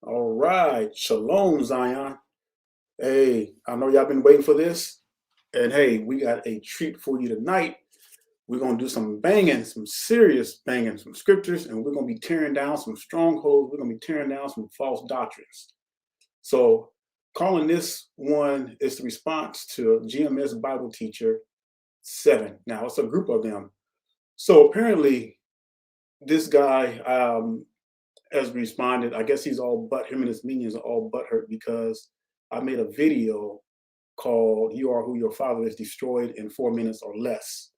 All right. Shalom, Zion. Hey, I know y'all been waiting for this. And hey, we got a treat for you tonight. We're going to do some banging, some serious banging, some scriptures, and we're going to be tearing down some strongholds. We're going to be tearing down some false doctrines. So calling this one is the response to GMS Bible Teacher 7. Now, it's a group of them. So apparently, this guy has responded. I guess he's all but, him and his minions are all butthurt because I made a video called "You Are Who Your Father Is," destroyed in 4 minutes or less.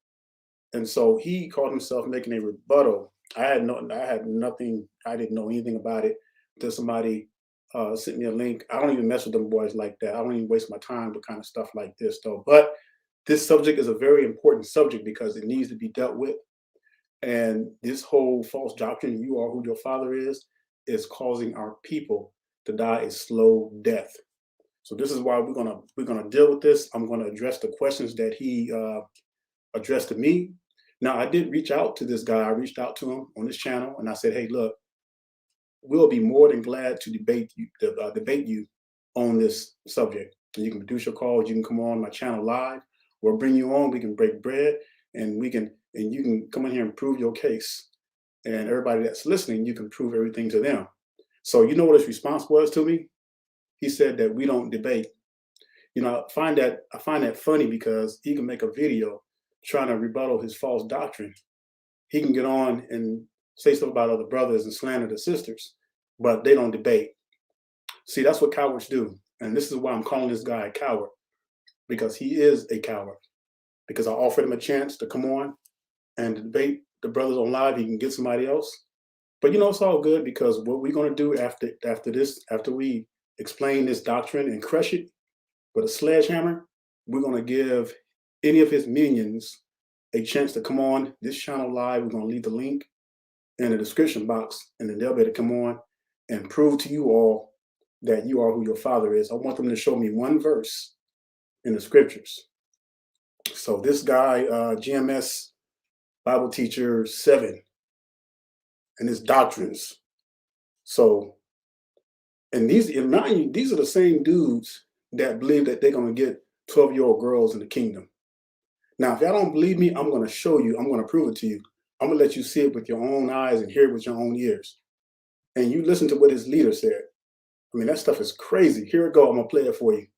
And so he called himself making a rebuttal. I had nothing. I didn't know anything about it until somebody sent me a link. I don't even mess with them boys like that. I don't even waste my time with kind of stuff like this, though. But this subject is a very important subject because it needs to be dealt with. And this whole false doctrine, "You are who your father is causing our people to die a slow death. So this is why we're gonna deal with this. I'm gonna address the questions that he addressed to me. Now, I did reach out to this guy. I reached out to him on this channel, and I said, "Hey, look, we'll be more than glad to debate you on this subject. And you can produce your calls. You can come on my channel live. We'll bring you on. We can break bread, and you can come in here and prove your case. And everybody that's listening, you can prove everything to them." So you know what his response was to me? He said that we don't debate. You know, I find that funny because he can make a video trying to rebuttal his false doctrine. He can get on and say stuff about other brothers and slander the sisters, but they don't debate. See, that's what cowards do. And this is why I'm calling this guy a coward, because he is a coward. Because I offered him a chance to come on and debate the brothers on live. He can get somebody else. But you know, it's all good because what we're going to do after we explain this doctrine and crush it with a sledgehammer, we're going to give any of his minions a chance to come on this channel live. We're going to leave the link in the description box, and then they'll be able to come on and prove to you all that you are who your father is. I want them to show me one verse in the scriptures. So this guy, GMS Bible Teacher 7, and his doctrines. So, and these are the same dudes that believe that they're going to get 12-year-old girls in the kingdom. Now, if y'all don't believe me, I'm going to show you. I'm going to prove it to you. I'm going to let you see it with your own eyes and hear it with your own ears. And you listen to what his leader said. I mean, that stuff is crazy. Here it go. I'm going to play it for you.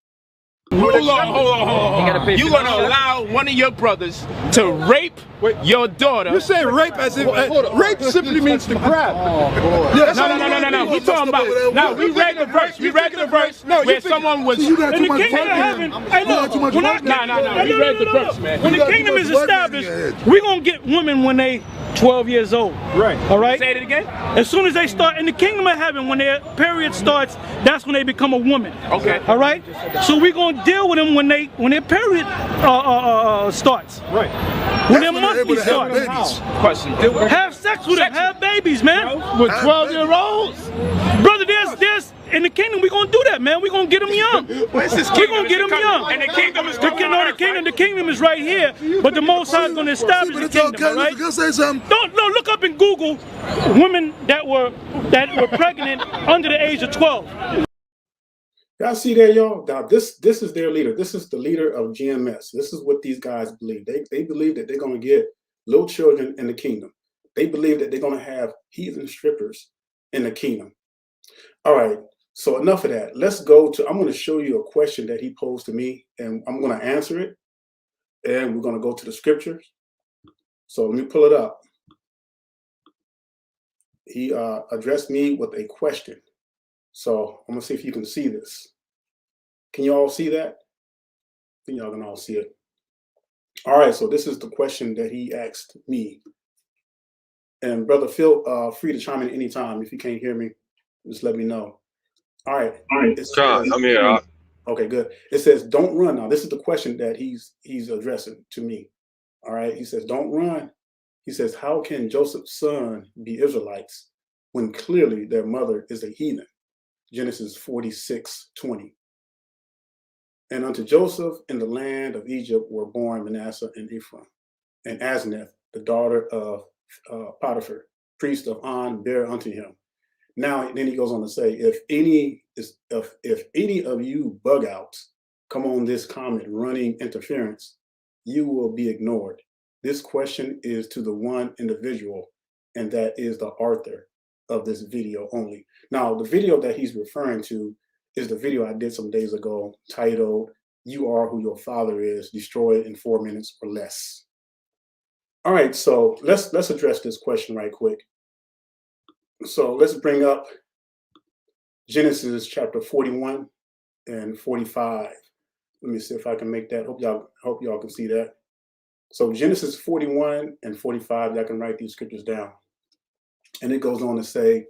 Hold on. You're going to allow one of your brothers to rape your daughter. You say rape as if rape simply means to grab. No. We're talking about. Now, we read the verse. We read the verse where someone was. You got In the kingdom of heaven, hey, look, No. We read the verse, man. When the kingdom is established, we're going to get women when they 12 years old. Right. All right? Say it again. As soon as they start, in the kingdom of heaven, when their period starts, that's when they become a woman. Okay. All right? So we're going to deal with them when their period starts. Right. When their monthly starts. Question. Have sex with them. Have babies, man. With 12-year-olds? Brother, there's in the kingdom, we're going to do that, man. We're going to get them young. We're going to get them young. And the kingdom is the kingdom is right here, but the Most High is going to establish the kingdom, right? Can I say something? Don't look up in Google women that were pregnant under the age of 12. Y'all see that, y'all? Now, this is their leader. This is the leader of GMS. This is what these guys believe. They believe that they're going to get little children in the kingdom. They believe that they're going to have heathen strippers in the kingdom. All right. So enough of that. Let's go to, I'm going to show you a question that he posed to me, and I'm going to answer it. And we're going to go to the scriptures. So let me pull it up. He addressed me with a question. So I'm going to see if you can see this. Can you all see that? I think y'all can all see it. All right. So this is the question that he asked me. And brother, feel free to chime in anytime. If you can't hear me, just let me know. All right. John, I'm here. Okay, good. It says, don't run. Now, this is the question that he's addressing to me. All right. He says, don't run. He says, how can Joseph's son be Israelites when clearly their mother is a heathen? Genesis 46:20. And unto Joseph in the land of Egypt were born Manasseh and Ephraim, and Asnath, the daughter of Potiphar, priest of On, bare unto him. Now, then he goes on to say, if any of you bug outs come on this comment running interference, you will be ignored. This question is to the one individual, and that is the author of this video only. Now, the video that he's referring to is the video I did some days ago titled, "You Are Who Your Father Is, Destroy It in 4 minutes or Less." All right, so let's address this question right quick. So let's bring up Genesis chapter 41 and 45. Let me see if I can make that. Hope y'all can see that. So Genesis 41 and 45, y'all can write these scriptures down. And it goes on to say,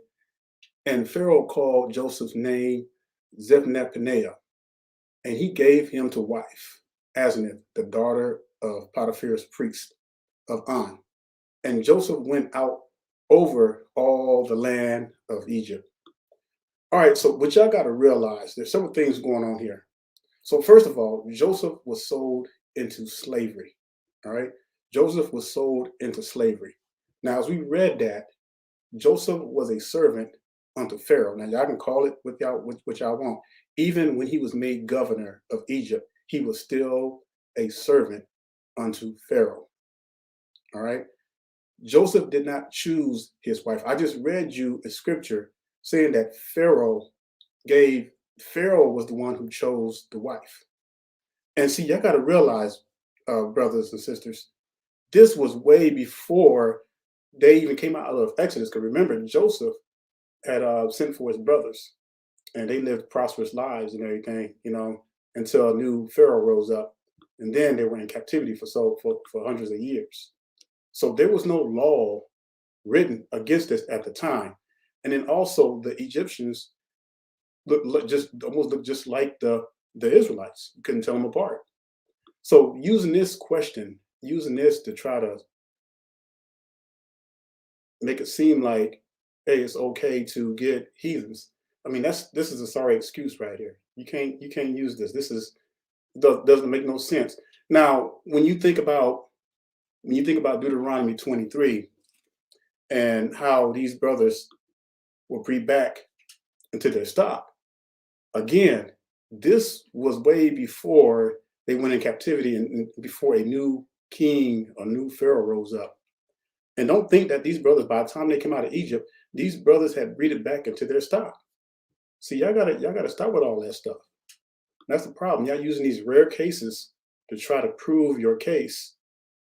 and Pharaoh called Joseph's name Zephnath-Paneah, and he gave him to wife, Asenath, the daughter of Potiphar's priest of On. And Joseph went out over all the land of Egypt. All right, so what y'all got to realize, there's several things going on here. So first of all, Joseph was sold into slavery. All right, Joseph was sold into slavery. Now, as we read that, Joseph was a servant unto Pharaoh. Now, y'all can call it what y'all want. Even when he was made governor of Egypt, he was still a servant unto Pharaoh. All right. Joseph did not choose his wife. I just read you a scripture saying that Pharaoh was the one who chose the wife. And see, y'all got to realize, brothers and sisters, this was way before they even came out of Exodus. Because remember, Joseph had sent for his brothers, and they lived prosperous lives and everything, until a new Pharaoh rose up, and then they were in captivity for hundreds of years. So there was no law written against this at the time. And then also the Egyptians almost looked just like the Israelites. You couldn't tell them apart. So using this to try to make it seem like, hey, it's okay to get heathens. I mean, this is a sorry excuse right here. You can't use this. This doesn't make no sense. Now, when you think about Deuteronomy 23 and how these brothers were brought back into their stock, again, this was way before they went in captivity and before a new king, a new Pharaoh rose up. And don't think that these brothers, by the time they came out of Egypt, these brothers had breeded back into their stock. See, y'all gotta stop with all that stuff. That's the problem. Y'all using these rare cases to try to prove your case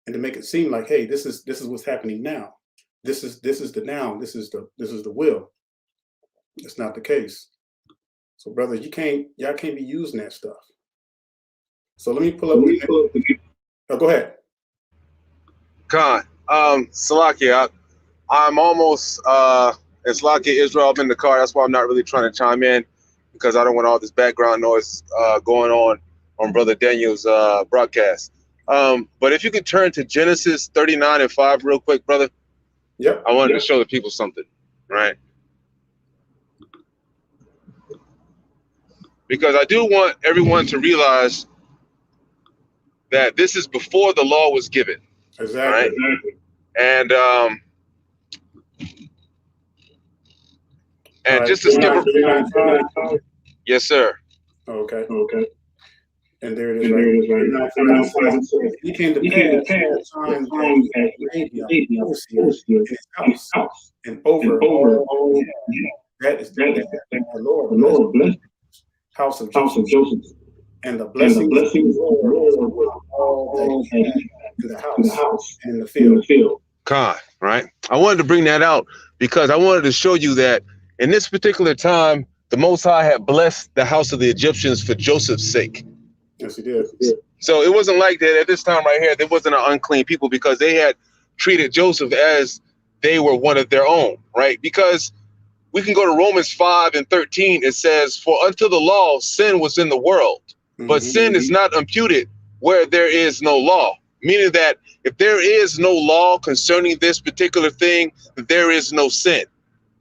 and to make it seem like, hey, this is what's happening now. This is the noun. This is the will. It's not the case. So, brothers, y'all can't be using that stuff. So let me pull up. Oh, go ahead. Khan, Salakia, I'm almost it's Salakia Israel. I'm in the car. That's why I'm not really trying to chime in, because I don't want all this background noise going on Brother Daniel's broadcast. But if you could turn to Genesis 39 and 5 real quick, brother. Yep. I wanted to show the people something, right? Because I do want everyone to realize that this is before the law was given. Exactly. Right? And right, just to skip it. Yes, sir. Okay. And there it is. Right. He came to pass time that he made his house and over all. That is the Lord blessed house of Joseph, and the blessings of the Lord were all that he had in the house and in the field. God, right? I wanted to bring that out because I wanted to show you that in this particular time, the Most High had blessed the house of the Egyptians for Joseph's sake. Yes, he did. So it wasn't like that at this time right here. There wasn't an unclean people because they had treated Joseph as they were one of their own, right? Because we can go to Romans 5 and 13. It says, for unto the law, sin was in the world, but sin is not imputed where there is no law. Meaning that if there is no law concerning this particular thing, there is no sin.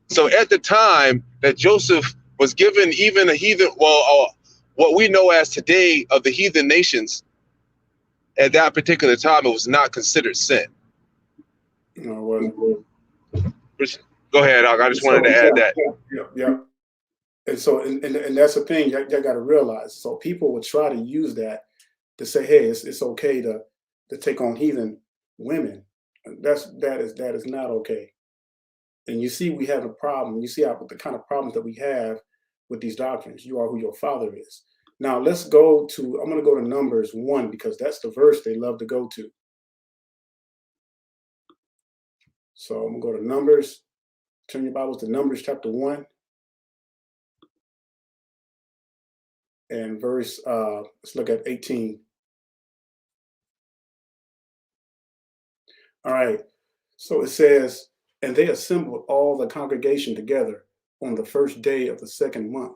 So at the time that Joseph was given even a heathen, what we know as today of the heathen nations, at that particular time, it was not considered sin. No, it wasn't. Go ahead, Doc. I just wanted to add that. Yeah. And so, and that's the thing y'all got to realize. So people would try to use that to say, hey, it's okay to take on heathen women. That is not okay. And you see, we have a problem. You see the kind of problems that we have with these doctrines. You are who your father is. Now let's go to. I'm going to go to Numbers 1 because that's the verse they love to go to. So I'm going to go to Numbers. Turn your Bibles to Numbers chapter 1 and verse. Let's look at 18. All right. So it says, and they assembled all the congregation together on the first day of the second month,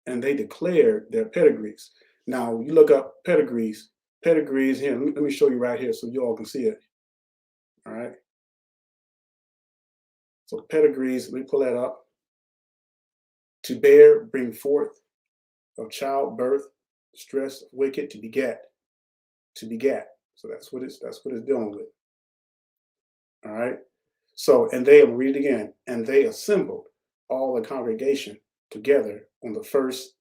and they declared their pedigrees. Now, you look up pedigrees here. Let me show you right here so you all can see it. All right. So pedigrees, let me pull that up. To bear, bring forth, of childbirth, stress, wicked, to beget. To beget. So that's what it's dealing with. All right. So, and they, read it again, and they assembled all the congregation together on the first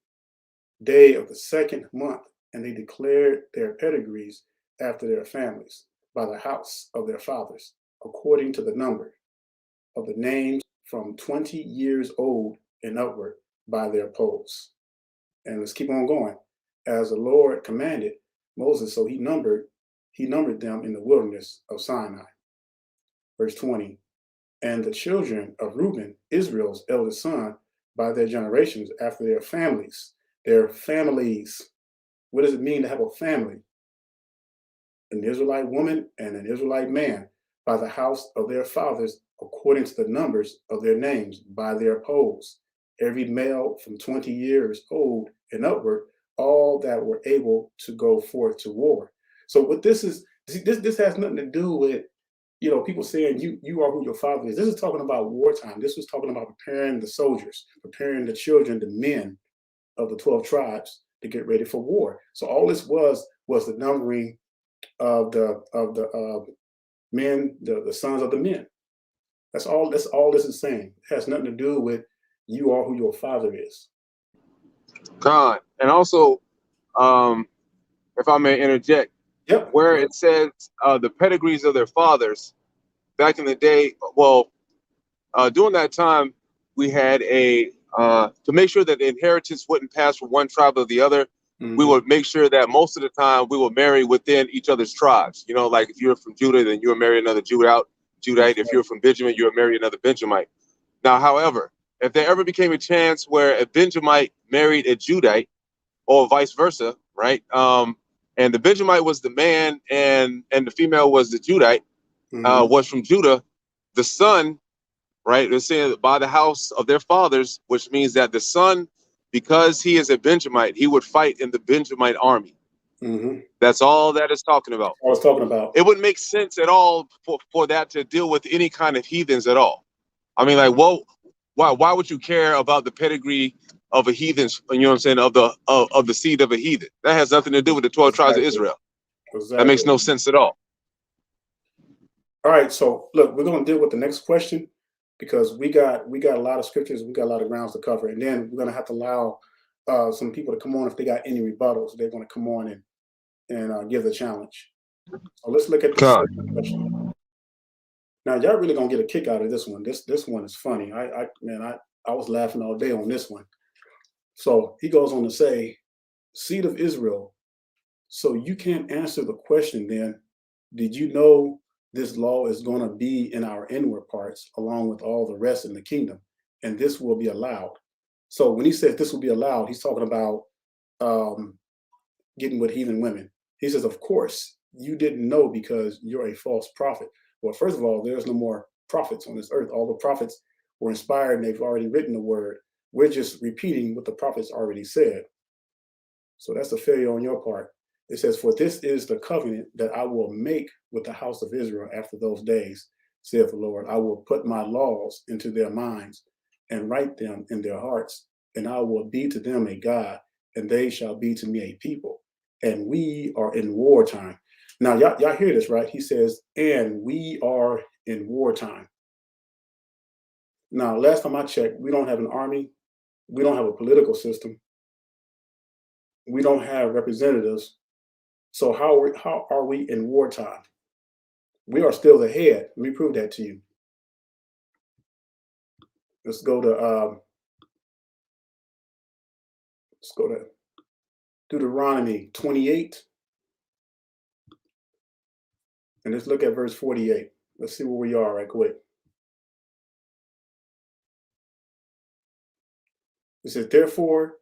day of the second month, and they declared their pedigrees after their families by the house of their fathers, according to the number of the names from 20 years old and upward by their poles. And let's keep on going. As the Lord commanded Moses, so he numbered them in the wilderness of Sinai. Verse 20. And the children of Reuben, Israel's eldest son, by their generations, after their families. Their families. What does it mean to have a family? An Israelite woman and an Israelite man, by the house of their fathers, according to the numbers of their names, by their poles. Every male from 20 years old and upward, all that were able to go forth to war. So what this is, this has nothing to do with, people saying you are who your father is. This is talking about wartime. This was talking about preparing the soldiers, preparing the children, the men of the 12 tribes to get ready for war. So all this was the numbering of the men, the sons of the men. That's all this is saying. It has nothing to do with you are who your father is. God. And also, if I may interject, Yep. where it says the pedigrees of their fathers, back in the day, during that time, we had to make sure that the inheritance wouldn't pass from one tribe to the other. Mm-hmm. We would make sure that most of the time we will marry within each other's tribes. Like if you're from Judah, then you will marry another Judite. If you're from Benjamin, you will marry another Benjamite. Now, however, if there ever became a chance where a Benjamite married a Judite, or vice versa, right? And the Benjamite was the man, and the female was the Judite, was from Judah, the son, right? They're saying by the house of their fathers, which means that the son, because he is a Benjamite, he would fight in the Benjamite army. Mm-hmm. That's all that is talking about. I was talking about. It wouldn't make sense at all for that to deal with any kind of heathens at all. I mean, like, why would you care about the pedigree of a heathen? You know what I'm saying? Of the seed of a heathen. That has nothing to do with the 12 tribes of Israel. Exactly. That makes no sense at all. All right, so look, we're going to deal with the next question because we got a lot of scriptures, we got a lot of grounds to cover, and then we're going to have to allow some people to come on if they got any rebuttals. They're going to come on and give the challenge. So let's look at the question. Now, y'all really gonna get a kick out of this one. This one is funny. I was laughing all day on this one. So he goes on to say, seed of Israel. So you can't answer the question then. Did you know this law is going to be in our inward parts along with all the rest in the kingdom? And this will be allowed. So when he says this will be allowed, he's talking about getting with heathen women. He says, of course, you didn't know because you're a false prophet. Well, first of all, there's no more prophets on this earth. All the prophets were inspired and they've already written the word. We're just repeating what the prophets already said. So that's a failure on your part. It says, for this is the covenant that I will make with the house of Israel after those days, saith the Lord. I will put my laws into their minds and write them in their hearts, and I will be to them a God, and they shall be to me a people. And we are in wartime. Now, y'all hear this, right? He says, and we are in wartime. Now, last time I checked, we don't have an army. We don't have a political system. We don't have representatives. So how are we in wartime? We are still the head. Let me prove that to you. Let's go to Deuteronomy 28, and let's look at verse 48. Let's see where we are right quick. It says, therefore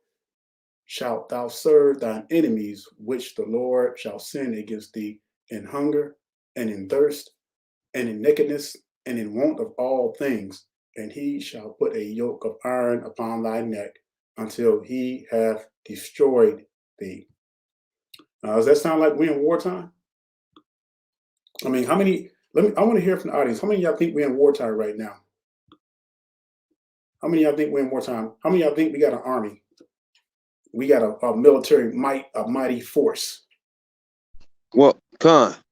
shalt thou serve thine enemies, which the Lord shall send against thee in hunger and in thirst and in nakedness and in want of all things, and he shall put a yoke of iron upon thy neck until he have destroyed thee. Does that sound like we're in wartime? I mean, how many, I want to hear from the audience. How many of y'all think we're in wartime right now? How many of y'all think we're in wartime? How many of y'all think we got an army? We got a military might, a mighty force. Well,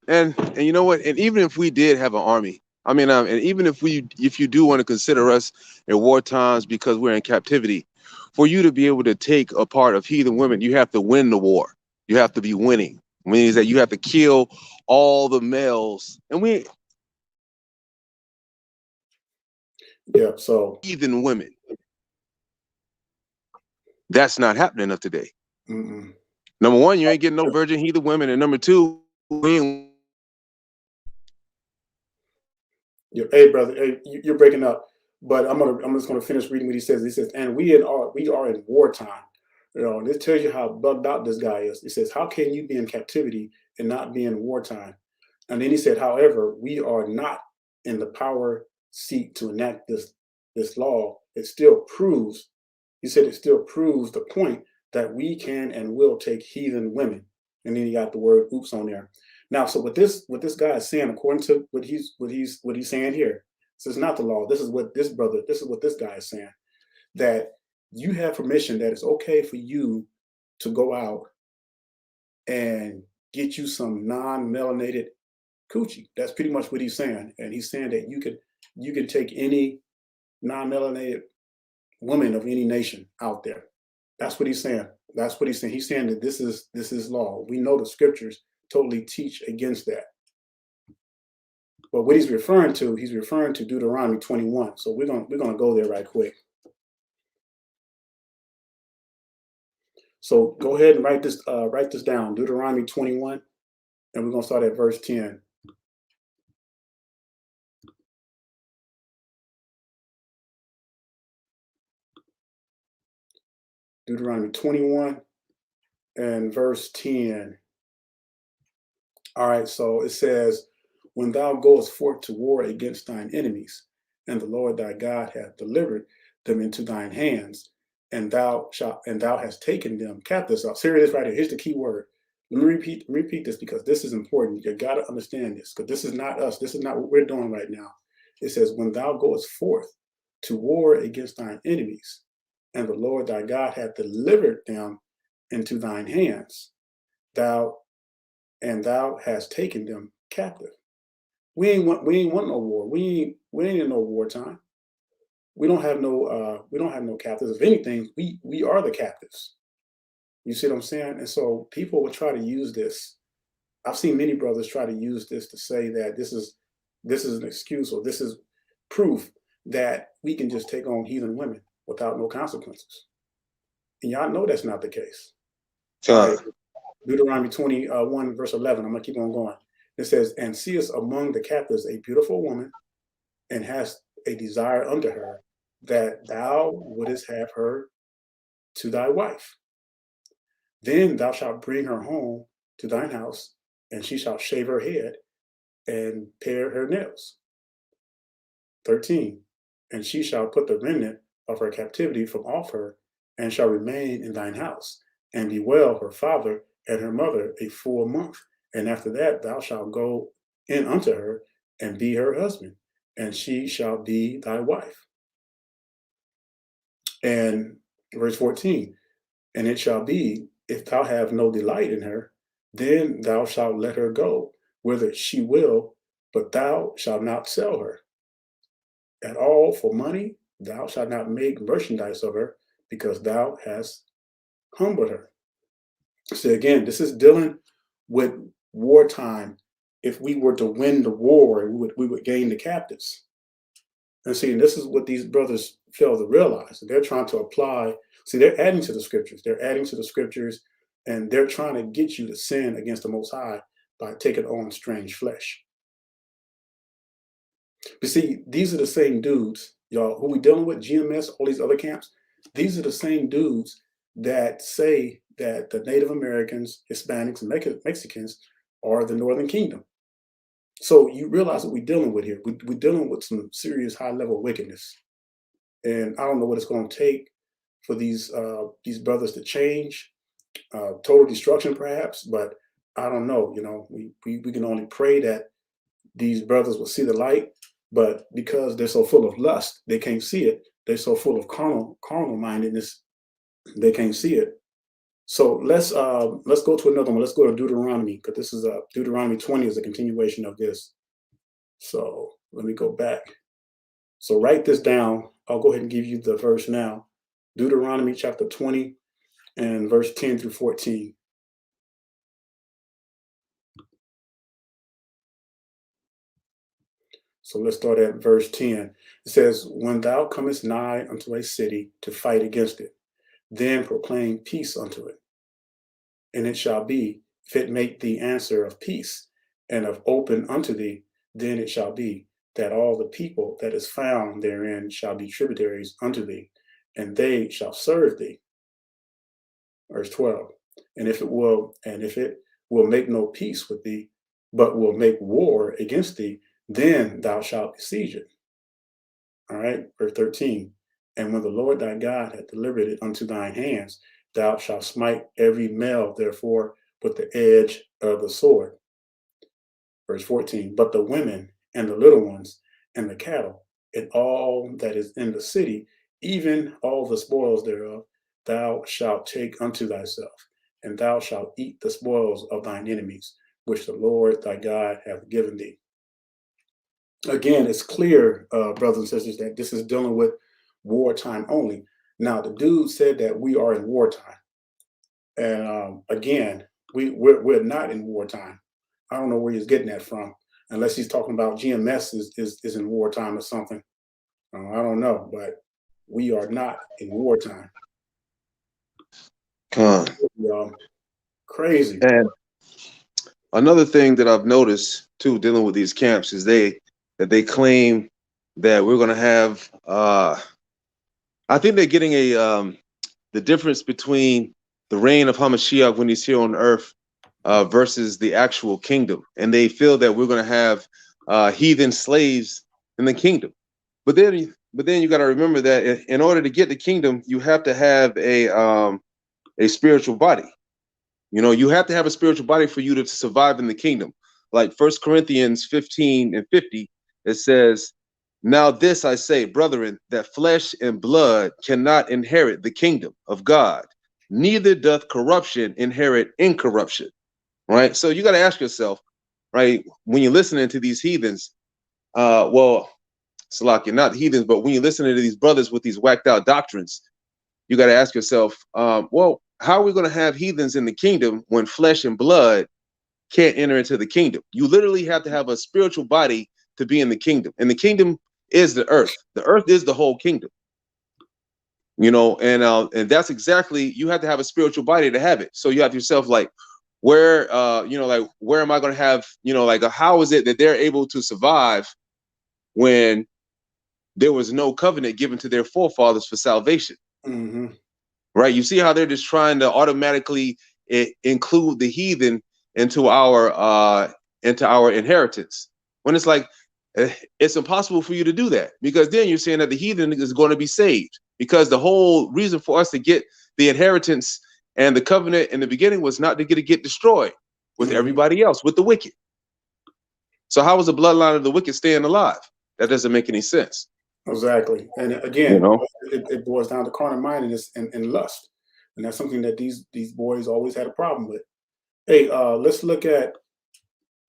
and you know what? And even if we did have an army, I mean, and even if you do want to consider us in war times because we're in captivity, for you to be able to take a part of heathen women, you have to win the war. You have to be winning. It means that you have to kill all the males, and so heathen women. That's not happening up today. Mm-mm. Number one, you ain't getting no virgin heathen women, and number two, we ain't. Hey, brother, hey, you're breaking up, but I'm just gonna finish reading what he says. He says, and we are in wartime. You know, this tells you how bugged out this guy is. He says, how can you be in captivity and not be in wartime? And then he said, however, we are not in the power seat to enact this law. It still proves, he said, it still proves the point that we can and will take heathen women. And then he got the word oops on there. Now, so what this guy is saying, according to what he's saying here, this is not the law. This is what this guy is saying, that you have permission, that it's okay for you to go out and get you some non-melanated coochie. That's pretty much what he's saying. And he's saying that you can take any non-melanated woman of any nation out there. That's what he's saying. That's what he's saying. He's saying that this is law. We know the scriptures totally teach against that. But what he's referring to Deuteronomy 21. So we're gonna go there right quick. So go ahead and write this down, Deuteronomy 21, and we're gonna start at verse 10. Deuteronomy 21 and verse 10. All right, so it says, when thou goest forth to war against thine enemies, and the Lord thy God hath delivered them into thine hands, and thou hast taken them captives. So here it is right here. Here's the key word. Let me repeat this, because this is important. You got to understand this, because this is not us. This is not what we're doing right now. It says, when thou goest forth to war against thine enemies, and the Lord thy God hath delivered them into thine hands, thou hast taken them captive. We ain't want no war. We ain't in no wartime. We don't have no captives. If anything, we are the captives. You see what I'm saying? And so people will try to use this. I've seen many brothers try to use this to say that this is an excuse, or this is proof that we can just take on heathen women without no consequences. And y'all know that's not the case. Right. Deuteronomy 21 verse 11. I'm gonna keep on going. It says, and seest among the captives a beautiful woman, and hast a desire unto her, that thou wouldest have her to thy wife. Then thou shalt bring her home to thine house, and she shall shave her head and pare her nails. 13. And she shall put the remnant of her captivity from off her, and shall remain in thine house, and bewail her father and her mother a full month. And after that thou shalt go in unto her, and be her husband, and she shall be thy wife. And verse 14, and it shall be, if thou have no delight in her, then thou shalt let her go whither she will, but thou shalt not sell her at all for money, thou shalt not make merchandise of her, because thou hast humbled her. So again, this is dealing with wartime. If we were to win the war, we would gain the captives. And see, this is what these brothers fail to realize. They're trying to apply. See, they're adding to the scriptures. They're adding to the scriptures, and they're trying to get you to sin against the Most High by taking on strange flesh. But see, these are the same dudes, y'all, who we dealing with, GMS, all these other camps. These are the same dudes that say that the Native Americans, Hispanics, and Mexicans are the Northern Kingdom. So you realize what we're dealing with here. We're dealing with some serious high-level wickedness. And I don't know what it's going to take for these brothers to change. Total destruction, perhaps, but I don't know. You know, we can only pray that these brothers will see the light. But because they're so full of lust, they can't see it. They're so full of carnal mindedness, they can't see it. So let's go to another one. Let's go to Deuteronomy, because this is Deuteronomy 20 is a continuation of this. So let me go back. So write this down. I'll go ahead and give you the verse now. Deuteronomy chapter 20 and verse 10 through 14. So let's start at verse 10. It says, when thou comest nigh unto a city to fight against it, then proclaim peace unto it. And it shall be, if it make thee answer of peace and of open unto thee, then it shall be that all the people that is found therein shall be tributaries unto thee, and they shall serve thee. Verse 12. And if it will make no peace with thee, but will make war against thee, then thou shalt besiege it. All right, verse 13. And when the Lord thy God hath delivered it unto thine hands, thou shalt smite every male, therefore, with the edge of the sword. Verse 14. But the women and the little ones and the cattle and all that is in the city, even all the spoils thereof, thou shalt take unto thyself, and thou shalt eat the spoils of thine enemies, which the Lord thy God hath given thee. Again, it's clear, brothers and sisters, that this is dealing with wartime only. Now, the dude said that we are in wartime. And again, we're not in wartime. I don't know where he's getting that from, unless he's talking about GMS is in wartime or something. I don't know, but we are not in wartime. Crazy. And another thing that I've noticed too, dealing with these camps, is that they claim that we're going to have. I think they're getting the difference between the reign of Hamashiach when he's here on earth versus the actual kingdom, and they feel that we're going to have heathen slaves in the kingdom. But then you got to remember that in order to get the kingdom, you have to have a spiritual body. You know, you have to have a spiritual body for you to survive in the kingdom. Like 1 Corinthians 15 and 50, it says, now this I say, brethren, that flesh and blood cannot inherit the kingdom of God, neither doth corruption inherit incorruption. Right? So you got to ask yourself, right, when you're listening to these heathens, well, Salaki, not heathens, but when you're listening to these brothers with these whacked out doctrines, you got to ask yourself, well, how are we going to have heathens in the kingdom when flesh and blood can't enter into the kingdom? You literally have to have a spiritual body to be in the kingdom. And the kingdom is the earth. The earth is the whole kingdom. You know, and that's exactly, you have to have a spiritual body to have it. So you have to yourself, like, where, you know, like, where am I going to have, you know, like, how is it that they're able to survive when there was no covenant given to their forefathers for salvation? Mm-hmm. Right? You see how they're just trying to automatically include the heathen into our inheritance, when it's like, it's impossible for you to do that, because then you're saying that the heathen is going to be saved, because the whole reason for us to get the inheritance and the covenant in the beginning was not to get destroyed with everybody else, with the wicked. So how is the bloodline of the wicked staying alive? That doesn't make any sense. Exactly. And again, you know, it boils down to carnal mindedness and lust. And that's something that these boys always had a problem with. Hey, let's look at,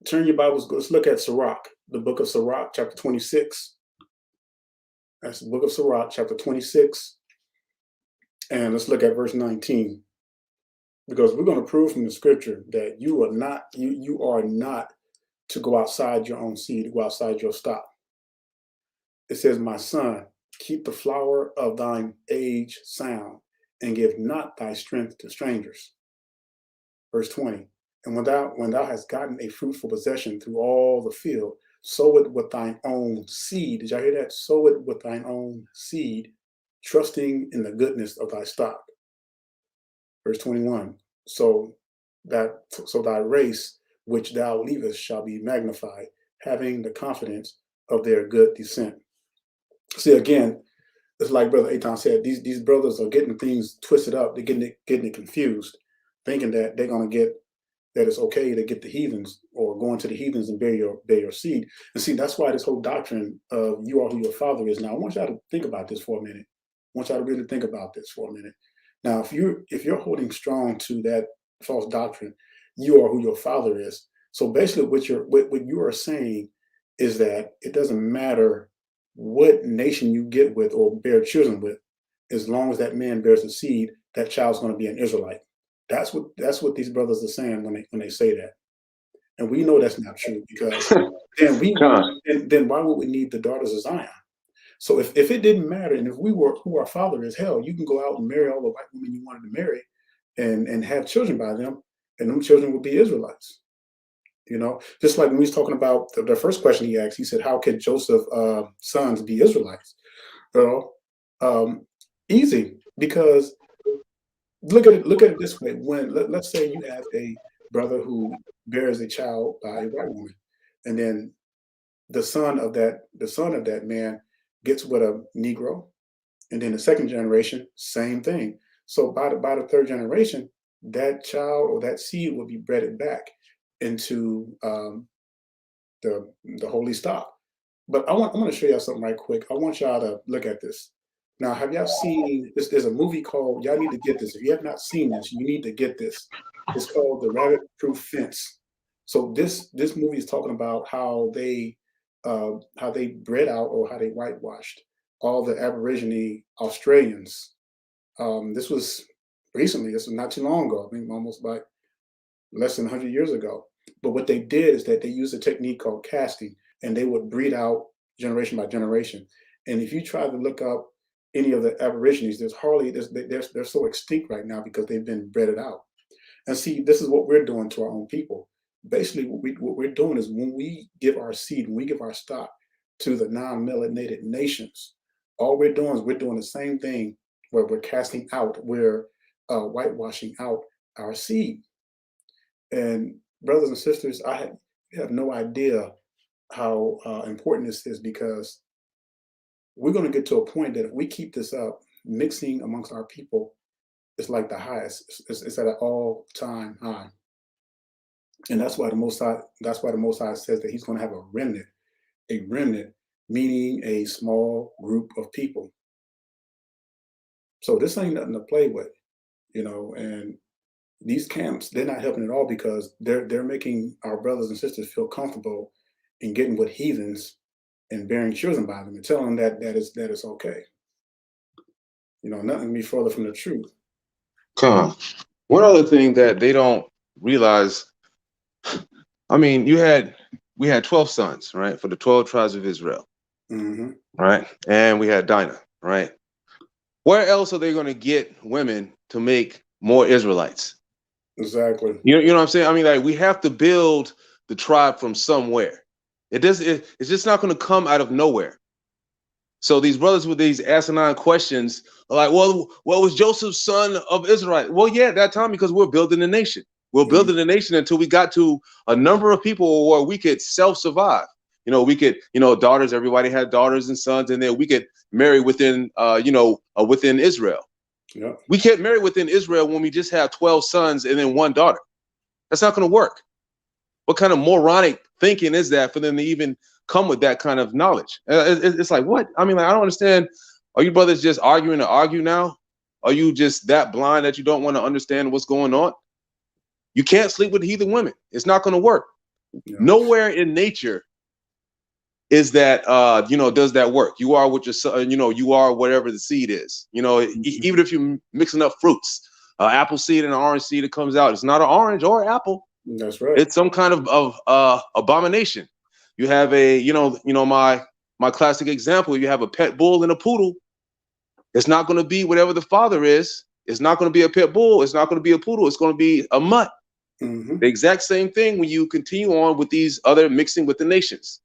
turn your Bibles, let's look at SIRACH, the book of SIRACH, chapter 26. That's the book of SIRACH, chapter 26. And let's look at verse 19. Because we're going to prove from the scripture that you are not to go outside your own seed, to go outside your stock. It says, my son, keep the flower of thine age sound, and give not thy strength to strangers. Verse 20. And when thou hast gotten a fruitful possession through all the field, sow it with thine own seed. Did y'all hear that? Sow it with thine own seed, trusting in the goodness of thy stock. Verse 21. So thy race which thou leavest shall be magnified, having the confidence of their good descent. See, again, it's like Brother Eitan said, these brothers are getting things twisted up. They're getting it confused, thinking that they're going to get, that it's okay to get the heathens or go into the heathens and bear your seed. And see, that's why this whole doctrine of you are who your father is. Now, I want y'all to think about this for a minute. I want y'all to really think about this for a minute. Now, if you're holding strong to that false doctrine, you are who your father is. So basically what you are saying is that it doesn't matter what nation you get with or bear children with, as long as that man bears a seed, that child's going to be an Israelite. That's what these brothers are saying when they say that. And we know that's not true, because then why would we need the daughters of Zion? So if it didn't matter, and if we were who our father is, hell, you can go out and marry all the white women you wanted to marry and have children by them, and them children would be Israelites. You know, just like when we was talking about the first question he asked, he said, how could Joseph's sons be Israelites? Easy, because look at it this way. When let's say you have a brother who bears a child by a white woman, and then the son of that man gets with a Negro, and then the second generation, same thing. So by the third generation, that child or that seed will be bred back into the holy stock. But I want to show y'all something right quick. I want y'all to look at this. Now, have y'all seen this? There's a movie called, y'all need to get this. If you have not seen this, you need to get this. It's called The Rabbit-Proof Fence. So this movie is talking about how they bred out, or how they whitewashed all the Aborigine Australians. This was recently. This was not too long ago. I think almost like less than 100 years ago. But what they did is that they used a technique called casting, and they would breed out generation by generation. And if you try to look up any of the Aborigines, they're so extinct right now because they've been bred out. And see, this is what we're doing to our own people. Basically, what we're doing is when we give our seed, when we give our stock to the non-melanated nations, all we're doing is we're doing the same thing where we're casting out, we're whitewashing out our seed. And brothers and sisters, I have no idea how important this is, because we're going to get to a point that if we keep this up, mixing amongst our people is like the highest. It's at an all-time high. And that's why the Most High says that he's going to have a remnant, meaning a small group of people. So this ain't nothing to play with, you know. And these camps, they're not helping at all, because they're making our brothers and sisters feel comfortable in getting with heathens and bearing children by them, and telling them that it's okay. You know, nothing can be further from the truth. One other thing that they don't realize, I mean, we had 12 sons, right, for the 12 tribes of Israel, right? And we had Dinah, right? Where else are they going to get women to make more Israelites? Exactly. You know what I'm saying? I mean, like, we have to build the tribe from somewhere. It's just not going to come out of nowhere. So these brothers with these asinine questions are like, well, what was Joseph's son of Israel? Well, yeah, at that time, because we're building a nation. We're building a nation until we got to a number of people where we could self-survive. You know, we could, you know, daughters, everybody had daughters and sons in there. We could marry within, within Israel. Yeah. We can't marry within Israel when we just have 12 sons and then one daughter. That's not going to work. What kind of moronic thinking is that for them to even come with that kind of knowledge? It's like, what? I mean, like, I don't understand. Are you brothers just arguing to argue now? Are you just that blind that you don't want to understand what's going on? You can't sleep with heathen women. It's not going to work. Yeah. Nowhere in nature is that does that work? You are what your son, you are whatever the seed is. Even if you're mixing up fruits, apple seed and an orange seed that comes out, it's not an orange or apple. That's right. It's some kind of abomination. You have my classic example. You have a pet bull and a poodle. It's not going to be whatever the father is. It's not going to be a pit bull. It's not going to be a poodle. It's going to be a mutt. The exact same thing when you continue on with these other mixing with the nations.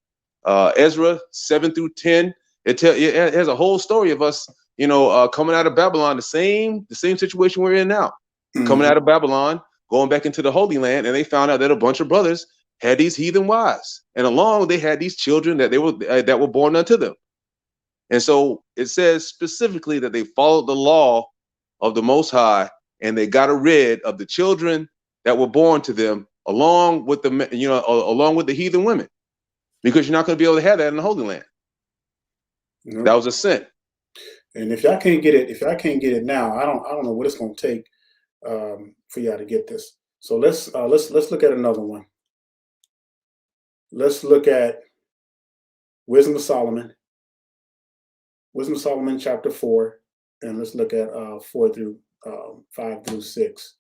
Ezra 7 through 10, it has a whole story of us, coming out of Babylon, the same situation we're in now. Coming out of Babylon, going back into the Holy Land, and they found out that a bunch of brothers had these heathen wives, and along they had these children that were born unto them. And so it says specifically that they followed the law of the Most High, and they got rid of the children that were born to them, along with the heathen women, because you're not going to be able to have that in the Holy Land. That was a sin. And if y'all can't get it now, I don't know what it's going to take for y'all to get this. So let's look at another one. Let's look at Wisdom of Solomon. Wisdom of Solomon, chapter 4, and let's look at 5 through 6.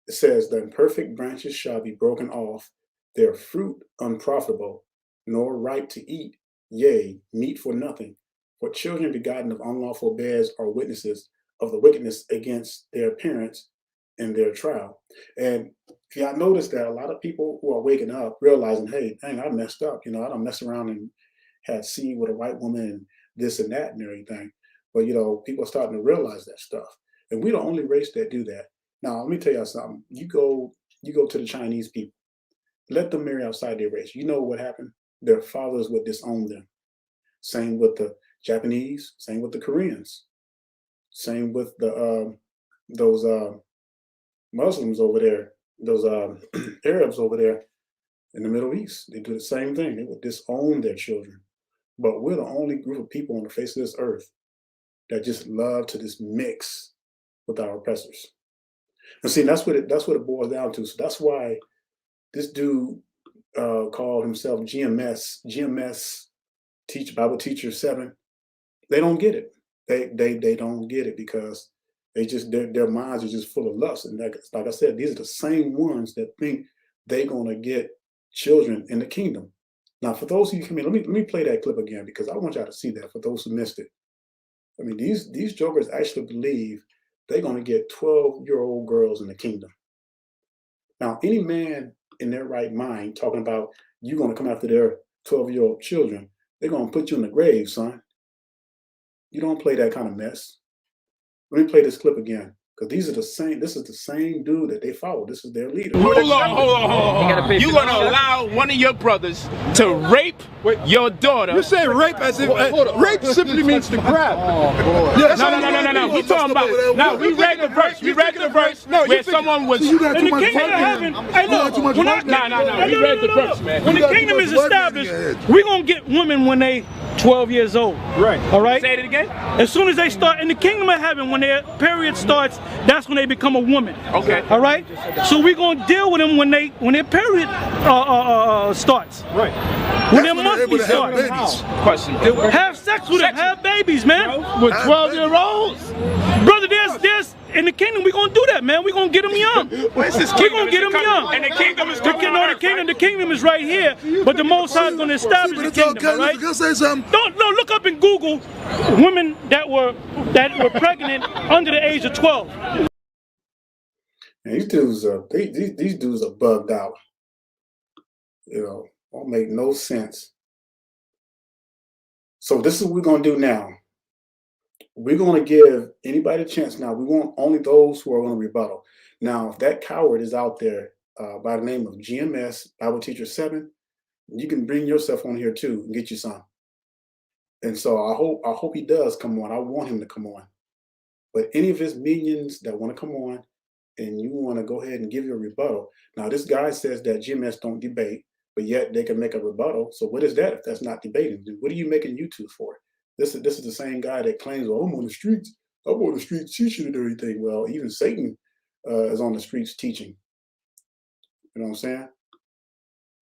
It says, "The imperfect branches shall be broken off, their fruit unprofitable, nor right to eat, yea, meat for nothing. For children begotten of unlawful beds are witnesses of the wickedness against their parents in their trial." And if y'all notice that a lot of people who are waking up realizing, hey, dang, I messed up. I don't mess around and had seed with a white woman and this and that and everything. But people are starting to realize that stuff. And we're the only race that do that. Now, let me tell y'all something. You go to the Chinese people, let them marry outside their race. You know what happened? Their fathers would disown them. Same with the Japanese, same with the Koreans, same with the those Muslims over there, those Arabs over there in the Middle East. They do the same thing. They would disown their children. But we're the only group of people on the face of this earth that just love to just mix with our oppressors. And see, that's what it boils down to. So that's why this dude called himself GMS Bible-Teacher7. They don't get it. They don't get it because their minds are just full of lust. And like I said, these are the same ones that think they're gonna get children in the kingdom. Now, for those of you who come in, let me play that clip again because I want y'all to see that for those who missed it. I mean, these jokers actually believe they're going to get 12-year-old girls in the kingdom. Now, any man in their right mind talking about you going to come after their 12-year-old children, they're going to put you in the grave, son. You don't play that kind of mess. Let me play this clip again. Because this is the same dude that they follow. This is their leader. Hold on. You gonna allow one of your brothers to rape your daughter? You say rape as if rape simply means to grab. No. We talking about now. We read the verse. Where someone was in the kingdom of heaven. Hey, look. No. We read the verse, man. When the kingdom is established, we're gonna get women when they 12 years old. Right. All right. Say it again. As soon as they start in the kingdom of heaven, when their period starts, that's when they become a woman. Okay. All right. So we're gonna deal with them when their period starts. Right. When their monthly starts. Question. Have sex with them. Have babies, man. With 12-year-olds? Brother, there's in the kingdom we're gonna do that, man. We're gonna get them young. Where's this We're kingdom? gonna get them young. And the kingdom is The kingdom is right here, but the Most High is gonna establish the kingdom. All right? Can I say something? Don't look up in Google women that were pregnant under the age of 12. And these dudes are bugged out. Don't make no sense. So this is what we're gonna do now. We're going to give anybody a chance now. We want only those who are going to rebuttal. Now, if that coward is out there by the name of GMSBIBLETEACHER7, you can bring yourself on here too and get you some. And so I hope he does come on. I want him to come on. But any of his minions that want to come on and you want to go ahead and give your rebuttal. Now, this guy says that GMS don't debate, but yet they can make a rebuttal. So what is that if that's not debating? What are you making YouTube for? This is the same guy that claims, well, I'm on the streets teaching and everything. Well, even Satan is on the streets teaching. You know what I'm saying?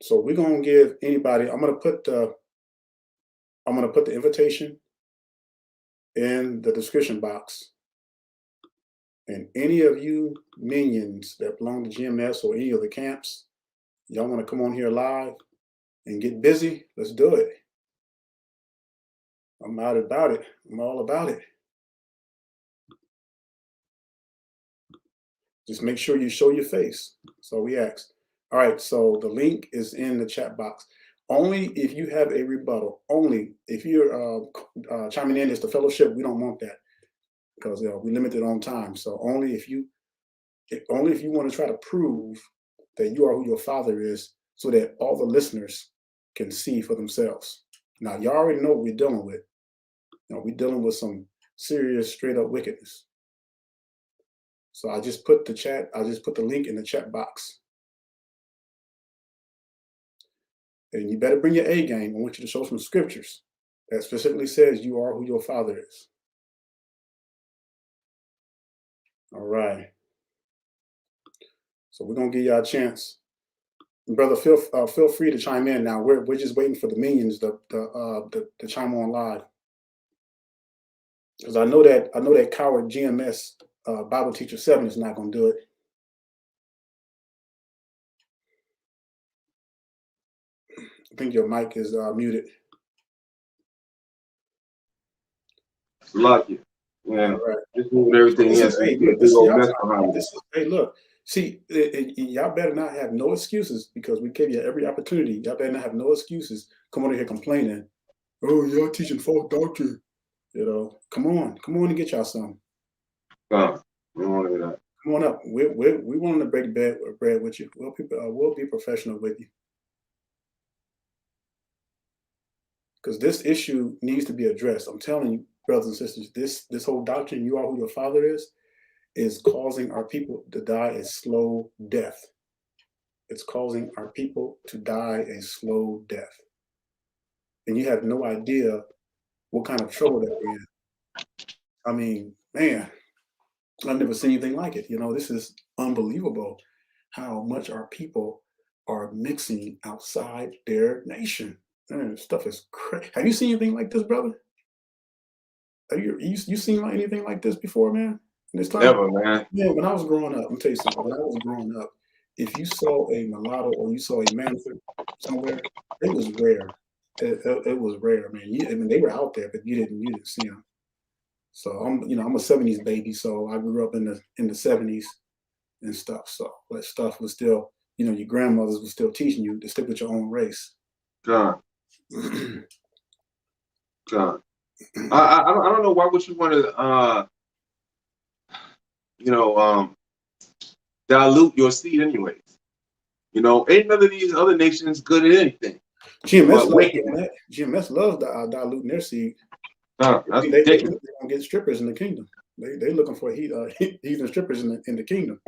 So we're going to give anybody, I'm going to put I'm going to put the invitation in the description box. And any of you minions that belong to GMS or any of the camps, y'all want to come on here live and get busy, let's do it. I'm out about it. I'm all about it. Just make sure you show your face. So we ask. All right, so the link is in the chat box. Only if you have a rebuttal. Only if you're chiming in as the fellowship, we don't want that because we limited on time. So only if you want to try to prove that you are who your father is, so that all the listeners can see for themselves. Now, y'all already know what we're dealing with. We're dealing with some serious, straight up wickedness. So I just put the link in the chat box. And you better bring your A game. I want you to show some scriptures that specifically says you are who your father is. All right. So we're gonna give y'all a chance. Brother, feel free to chime in now. We're just waiting for the minions to chime on live. Because I know that coward GMS Bible Teacher 7 is not gonna do it. I think your mic is muted. Lucky. Yeah. Right. Just moving everything Hey, look. See, y'all better not have no excuses because we gave you every opportunity. Y'all better not have no excuses. Come on here complaining. Oh, y'all teaching false doctrine. Come on and get y'all some. We don't want to do that. Come on up. We want to break bread with you. We'll be professional with you. Because this issue needs to be addressed. I'm telling you, brothers and sisters, this whole doctrine, you are who your father is causing our people to die a slow death. It's causing our people to die a slow death. And you have no idea what kind of trouble that we're in. I mean, man, I've never seen anything like it. This is unbelievable how much our people are mixing outside their nation. Man, stuff is crazy. Have you seen anything like this, brother? Have you seen anything like this before, man? This time? Never, man. Yeah, when I was growing up, let me tell you something. When I was growing up, if you saw a mulatto or you saw a man somewhere, it was rare. It was rare, man. They were out there, but you didn't see them. So I'm a '70s baby, so I grew up in the '70s and stuff. So that stuff was still, your grandmothers were still teaching you to stick with your own race. God. I don't know why would you want to dilute your seed anyways. Ain't none of these other nations good at anything. GMS loves diluting their seed. That's ridiculous. They're gonna get strippers in the kingdom. They looking for heathen strippers in the kingdom.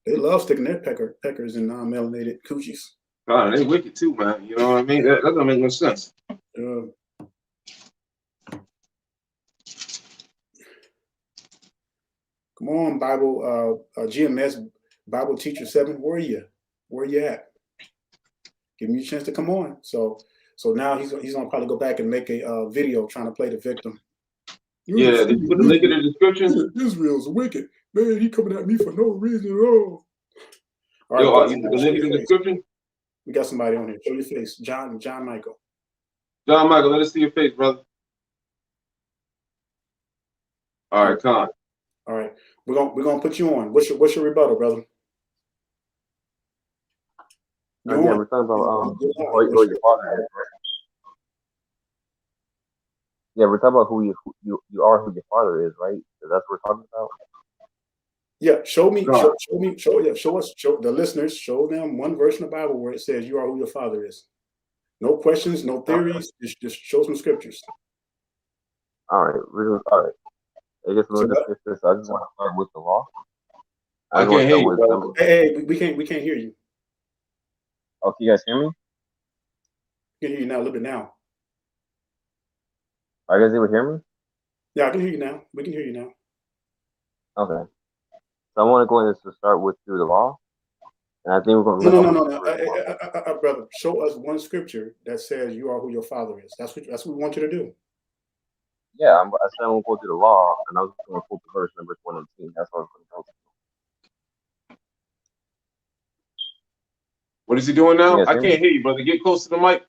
They love sticking their peckers in non-melanated coochies. God, they wicked too, man. You know what I mean? That doesn't make no sense. Come on, GMS Bible Teacher 7. Where are you at? Give me a chance to come on. So now he's gonna probably go back and make a video trying to play the victim. Yeah, did you put the link in the description? Israel's wicked. Man, he coming at me for no reason at all. All right, you put the link in the description? We got somebody on here. Show your face. John Michael. John Michael, let us see your face, brother. All right, come on. All right. We're gonna put you on. What's your rebuttal, brother? We're talking about who your father is. Yeah, we're talking about who you are, who your father is, right? That's what we're talking about. Yeah, show the listeners, show them one verse in the Bible where it says you are who your father is. No questions, no theories, just show some scriptures. All right. I guess we'll discuss this. I just want to start with the law. I can't hear you. Hey, we can't hear you. Oh, can you guys hear me? I can hear you now, a little bit now. Are you guys able to hear me? Yeah, I can hear you now. We can hear you now. Okay. So I want to go in to start with through the law. And I think we're going to No. Brother, show us one scripture that says you are who your father is. That's what we want you to do. Yeah, I said I'm going to go through the law, and I was going to quote the verse number 118. That's what I was going to go to. What is he doing now? Yes, I can't hear you, brother. Get close to the mic.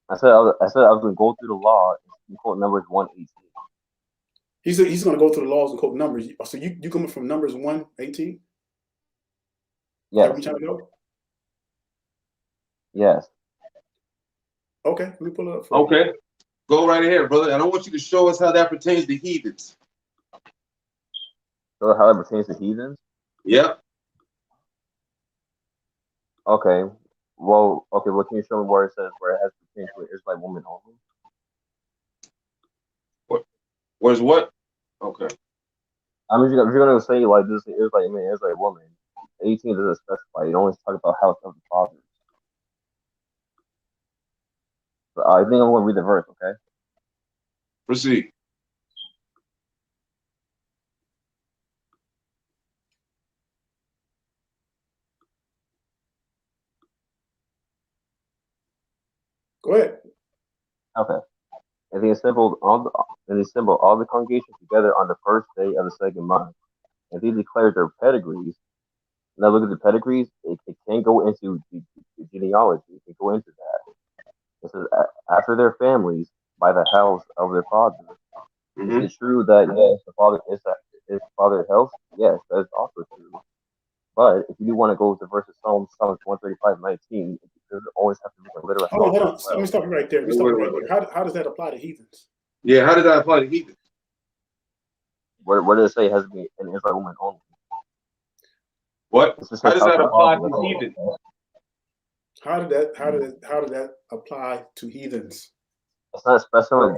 I said I was going to go through the law and quote Numbers 118. He's going to go through the laws and quote numbers. So you coming from Numbers 1:18? Yes. Are we trying to go? Yes. Okay, let me pull it up. Okay, go right ahead, brother. And I want you to show us how that pertains to heathens. So how that pertains to heathens? Yep. Okay. Well, can you show me where it says where it has pertains to an Israelite woman only? Where's what? Okay. I mean, if you're going to say like this is Israelite man, Israelite woman, 18 doesn't specify. You only talk about house of the fathers. So I think I'm going to read the verse. Okay. Proceed. Go ahead. Okay. And he assembled all the congregation together on the first day of the second month, and they declared their pedigrees. Now look at the pedigrees. It can't go into the genealogy. It can go into that. It says after their families by the house of their father. Mm-hmm. Is it true that yes, the father is father's house? Yes, that is also true. But if you do want to go to verses Psalms 135:19, it doesn't always have to be a literal. Hold on. Let me stop you right there. How does that apply to heathens? Yeah, how does that apply to heathens? Where does it say it has to be an Israelite woman only? What? How does that apply to heathens? How did that apply to heathens? It's not special.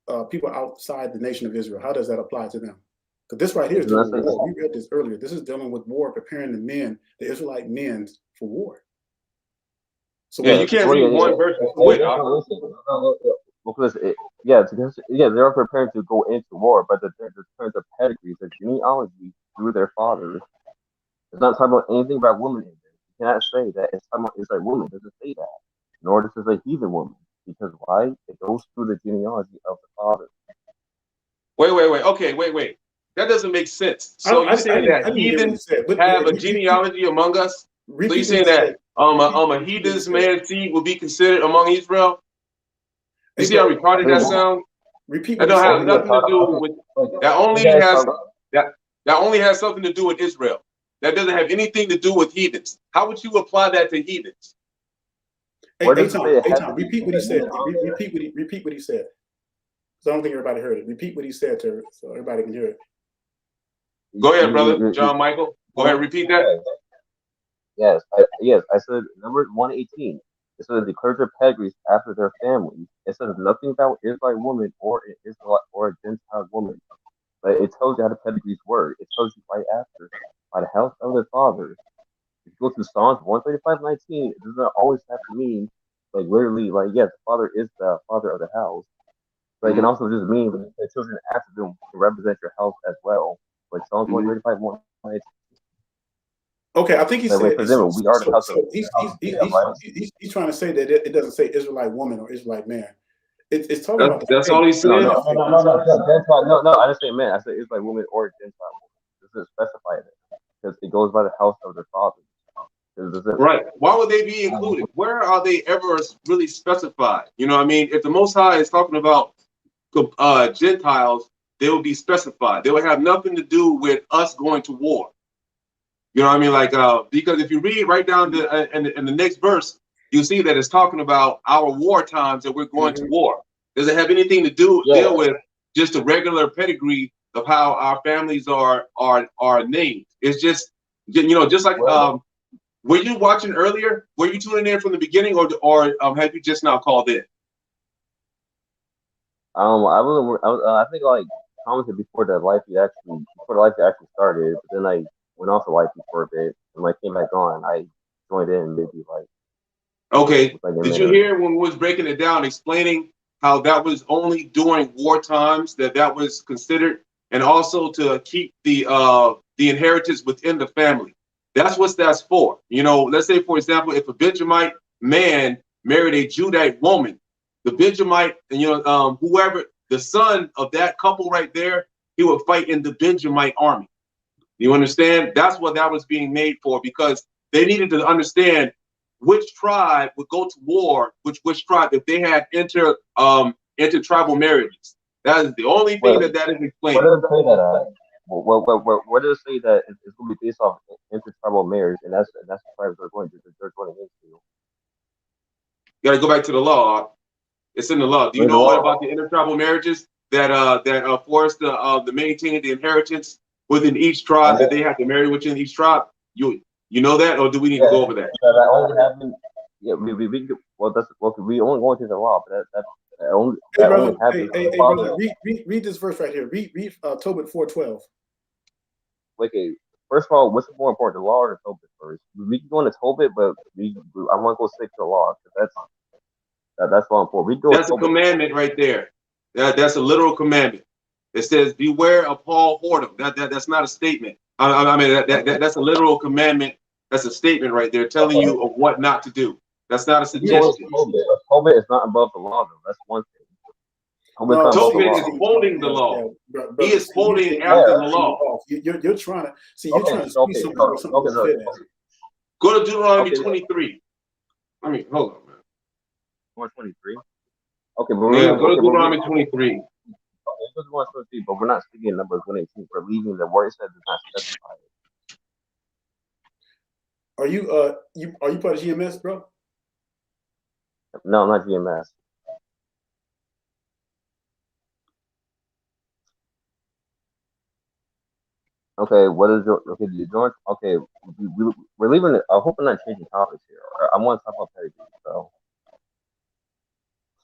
Or people outside the nation of Israel. How does that apply to them? Because this right here is dealing with war. We read this earlier. This is dealing with war, preparing the Israelite men for war. So yeah, you can't read one verse and quit. Because they are preparing to go into war, but the terms of pedigrees, their genealogy through their fathers. It's not talking about anything about women in there. You cannot say that it's talking about Israelite woman. It doesn't say that. Nor does it say heathen woman. Because why? It goes through the genealogy of the father. Wait. Okay, wait. That doesn't make sense. So you're saying that heathens have a genealogy among us? So you're saying that a heathen's man's seed will be considered among Israel? You see how retarded that sounds? Repeat. That don't have nothing to do with that. Only has something to do with Israel. That doesn't have anything to do with heathens. How would you apply that to heathens? Eitan, repeat what he said. Repeat what he said. Because I don't think everybody heard it. Repeat what he said so everybody can hear it. Go ahead, brother. John Michael. Go ahead, repeat that. Yes, I said number 118. It says declared their pedigrees after their families. It says nothing about Israelite woman or an Israelite or a Gentile woman. But it tells you how the pedigrees work. It tells you right after by the house of their fathers. If you go to Psalms 135:19, it doesn't always have to mean like literally like yes, the father is the father of the house. But it can also just mean that the children after them can represent your house as well. Like Psalms 135:1. Okay, I think he said. He's trying to say that it doesn't say Israelite woman or Israelite man. It's talking about. That's all he said. No, I didn't say man. I said Israelite woman or Gentile woman. This is specified because it goes by the house of their fathers. Right. Why would they be included? Where are they ever really specified? You know what I mean? If the Most High is talking about Gentiles, they will be specified. They will have nothing to do with us going to war. You know what I mean? Like, because if you read right down in the next verse, you see that it's talking about our war times that we're going to war. Does it have anything to deal with just the regular pedigree of how our families are named? It's just, just like, were you watching earlier? Were you tuning in from the beginning, or have you just now called in? I think like commented before the live feed actually started, but then I went off the live feed for a bit, and when I came back on, I joined in maybe like. Okay. Did you hear when we was breaking it down, explaining how that was only during war times that was considered? and also to keep the inheritance within the family. That's what that's for. You know, let's say, for example, if a Benjamite man married a Judite woman, the Benjamite, whoever, the son of that couple right there, he would fight in the Benjamite army. You understand? That's what that was being made for, because they needed to understand which tribe would go to war, which tribe, if they had intertribal marriages. That is the only thing that is explained. What does it say that? What does it say that it's going to be based off intertribal marriage, and that's the tribes they're going against you? You got to go back to the law. It's in the law. Do you know what about the intertribal marriages that force the maintaining the inheritance within each tribe, that they have to marry within each tribe? You know that, or do we need to go over that? That only happened. Yeah, we only going to the law, but that only happens. Hey, brother, read this verse right here. Read Tobit 4:12. Okay, first of all, what's more important, the law or the Tobit first? We can go into Tobit, but I want to go stick to the law, because that's all important. That's a commandment right there. That's a literal commandment. It says, "Beware of all whoredom." That's not a statement. I mean, that's a literal commandment. That's a statement right there, telling you of what not to do. That's not a suggestion. Tobit is not above the law, though. That's one thing. Tobit is quoting the law. He is quoting after the law. You're trying to see. You're trying to see something. Go to Deuteronomy 23. I mean, hold on, man. 23. Okay, but go to Deuteronomy 23. But we're not speaking numbers 118. We're leaving the word said does not specify it. Are you part of GMS, bro? No, not GMS. Okay, what is your the joint? Okay, we're leaving it. I hope I'm not changing topics here. I want to talk about pedigree. So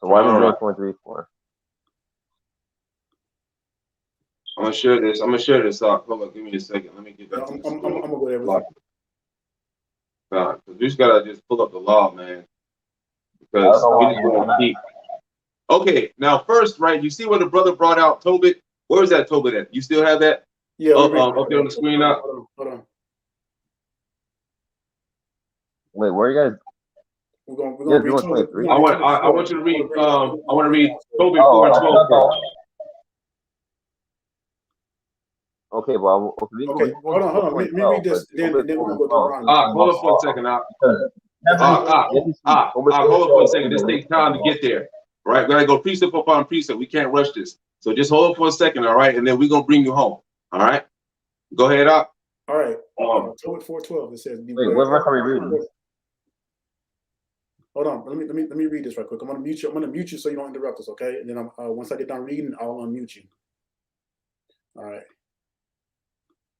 why are we doing 23 for? I'm gonna share this. Hold on, give me a second. Let me get back to this. I'm gonna go there with you. We just gotta pull up the law, man. Because we just want to keep. Okay, now first, right? You see where the brother brought out Tobit? Where is that Tobit at? You still have that? Yeah. Up there on the screen now. Hold on. Wait, where are you guys? We're gonna read 23. I want you to read. I want to read Tobit 4 and 12. Okay, well, hold on. Let me read this. Then we're gonna go to Ron. Hold up for a second. Hold up for a second. This takes time to get there. Right? We're gonna go precept upon precept. We can't rush this. So just hold up for a second, all right? And then we're gonna bring you home. All right. Go ahead up. All right. Tobit 4:12. It says, wait, what verse are we reading? Hold on. Let me read this right quick. I'm gonna mute you so you don't interrupt us, okay? And then once I get done reading, I'll unmute you. All right.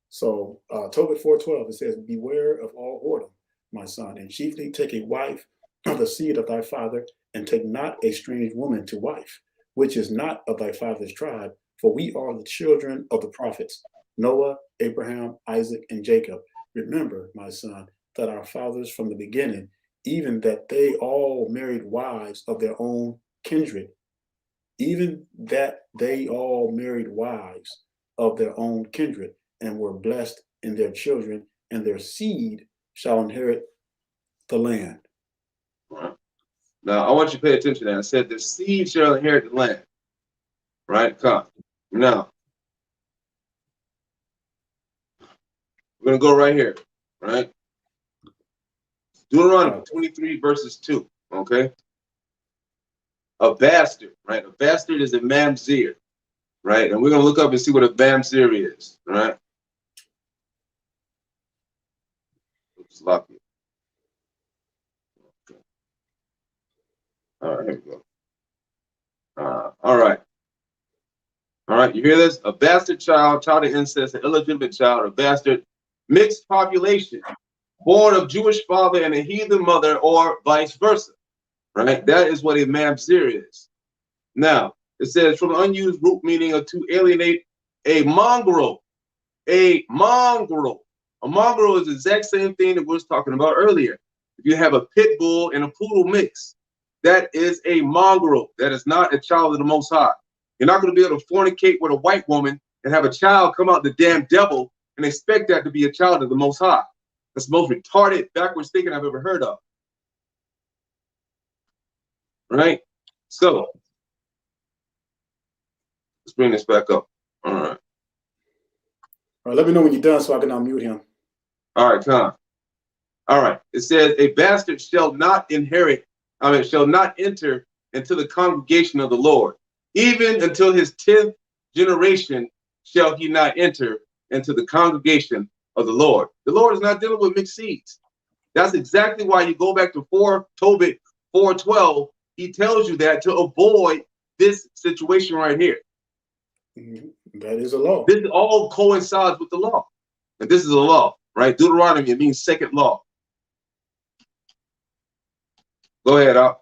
So Tobit 4:12, it says, "Beware of all whoredom, my son, and chiefly take a wife of the seed of thy father, and take not a strange woman to wife, which is not of thy father's tribe, for we are the children of the prophets, Noah, Abraham, Isaac, and Jacob. Remember, my son, that our fathers from the beginning, even that they all married wives of their own kindred, even that they all married wives of their own kindred, and were blessed in their children, and their seed shall inherit the land." Right. Now, I want you to pay attention to that. I said the seed shall inherit the land. Right? Come. Now, we're going to go right here. Right? Deuteronomy 23 verses 2. Okay? A bastard. Right? A bastard is a mamzer. Right? And we're going to look up and see what a mamzer is. Right? Oops, lucky. Okay. All right, here we go. All right. All right, you hear this? A bastard child of incest, an illegitimate child, a bastard, mixed population, born of Jewish father and a heathen mother, or vice versa. Right? That is what a mamzer is. Now, it says from unused root meaning of to alienate, a mongrel. A mongrel. A mongrel is the exact same thing that we was talking about earlier. If you have a pit bull and a poodle mix, that is a mongrel. That is not a child of the Most High. You're not going to be able to fornicate with a white woman and have a child come out the damn devil and expect that to be a child of the Most High. That's the most retarded, backwards thinking I've ever heard of. Right? So, let's bring this back up. All right. All right, let me know when you're done so I can unmute him. All right, come. All right. It says, a bastard shall not shall not enter into the congregation of the Lord. Even until his 10th generation shall he not enter into the congregation of the Lord. The Lord is not dealing with mixed seeds. That's exactly why you go back to Tobit 4:12. He tells you that to avoid this situation right here. That is a law. This all coincides with the law. And this is a law, right? Deuteronomy, it means second law. Go ahead, Al.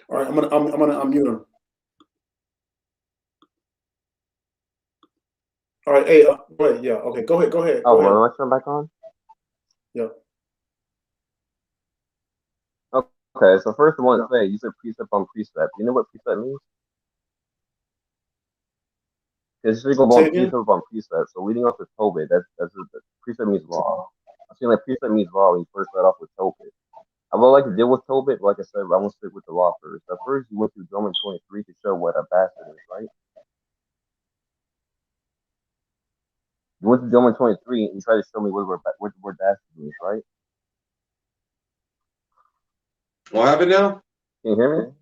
All right, I'm gonna unmute him. All right, hey, wait, yeah, okay, go ahead. Oh, well, let's turn back on. Yeah. Okay, so first I want to say, you said precept on precept. You know what precept means? Because you go on precept on precept. So leading off with Tobit, that's precept means law. I feel like precept means law when you first start off with Tobit. I would like to deal with Tobit, but like I said, I want to stick with the law first. So first, you went through Deuteronomy 23 to show what a bastard is, right? You went to Deuteronomy 23 and you tried to show me what the word bastard means, right? What happened now? Can you hear me?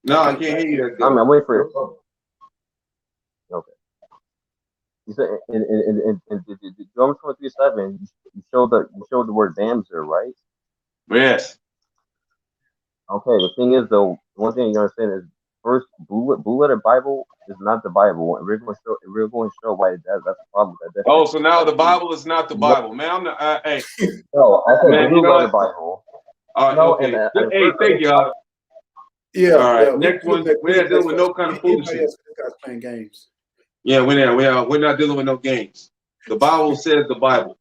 No, I can't hear you. I'm waiting for it. Okay. You said in Deuteronomy 23:7, you showed the word damsel, right? Yes. Okay. The thing is, though, one thing you understand is first, blue letter Bible is not the Bible, and we're going to show why that's the problem with that. Oh, so now the Bible is not the Bible, man. I'm not. Hey. No, I said man, blue letter Bible. No, okay. Hey, thank you. Yeah. All right. Yeah, next one. We're not dealing with no kind of foolishness. This guy's playing games. Yeah, we're not dealing with no games. The Bible says the Bible.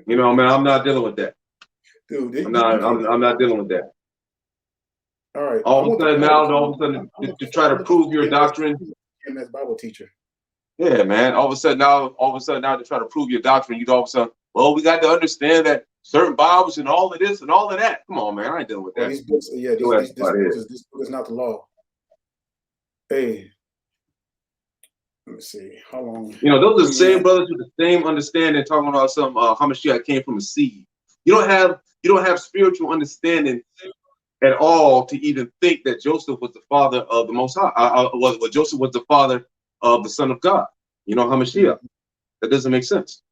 You know, man, I'm not dealing with that. Dude, I'm not dealing with that. All right. All of a sudden, to try to prove your doctrine. GMS Bible teacher. Yeah, man. All of a sudden now to try to prove your doctrine, you all of a sudden, well, we got to understand that certain Bibles and all of this and all of that. Come on, man. I ain't dealing with that. Well, these books, this book is not the law. Hey, let me see. How long? You know, those are the same brothers with the same understanding talking about some Hamashiach came from a seed. You don't have spiritual understanding at all to even think that Joseph was the father of the Most High. Joseph was the father of the Son of God. You know, Hamashiach. That doesn't make sense.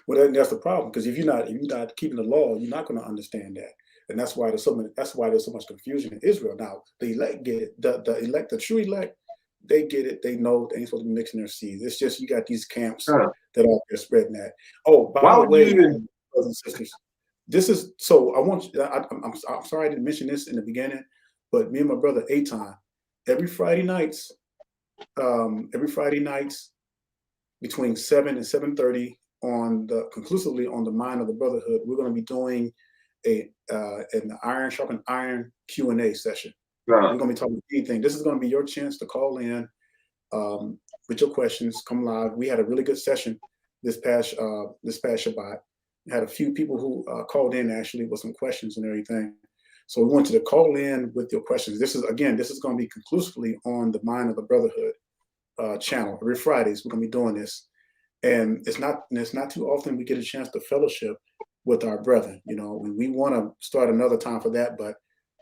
Well, that's the problem, because if you're not keeping the law, you're not going to understand that, and that's why there's so much confusion in Israel now. The elect get it. The true elect, they get it. They know they ain't supposed to be mixing their seeds. It's just you got these camps that are there spreading that. Oh, by the way, brothers and sisters, this is so. I want you. I'm sorry I didn't mention this in the beginning, but me and my brother Eitan, every Friday nights between 7 and 7:30 conclusively on the Mind of the Brotherhood, we're going to be doing an iron sharpen iron Q&A session. We're going to be talking anything. This is going to be your chance to call in with your questions. Come live. We had a really good session this past Shabbat. We had a few people who called in actually with some questions and everything. So we want you to call in with your questions. This is going to be conclusively on the Mind of the Brotherhood channel. Every Fridays we're going to be doing this. And it's not too often we get a chance to fellowship with our brethren. You know, we want to start another time for that, but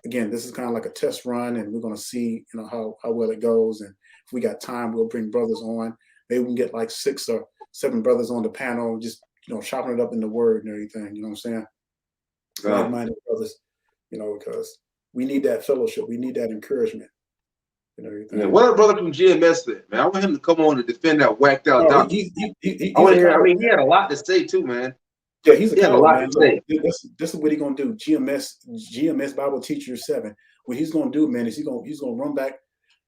again, this is kind of like a test run, and we're going to see, you know, how well it goes. And if we got time, we'll bring brothers on. Maybe we can get like 6 or 7 brothers on the panel, just, you know, chopping it up in the word and everything. You know what I'm saying? Like-minded brothers, you know, because we need that fellowship, we need that encouragement. Yeah, what a brother from GMS said, man. I want him to come on and defend that whacked out doctrine. He had a lot to say too, man. Yeah, he had a lot to say. This is what he's gonna do. GMS BibleTeacher7. What he's gonna do, man, is he's gonna run back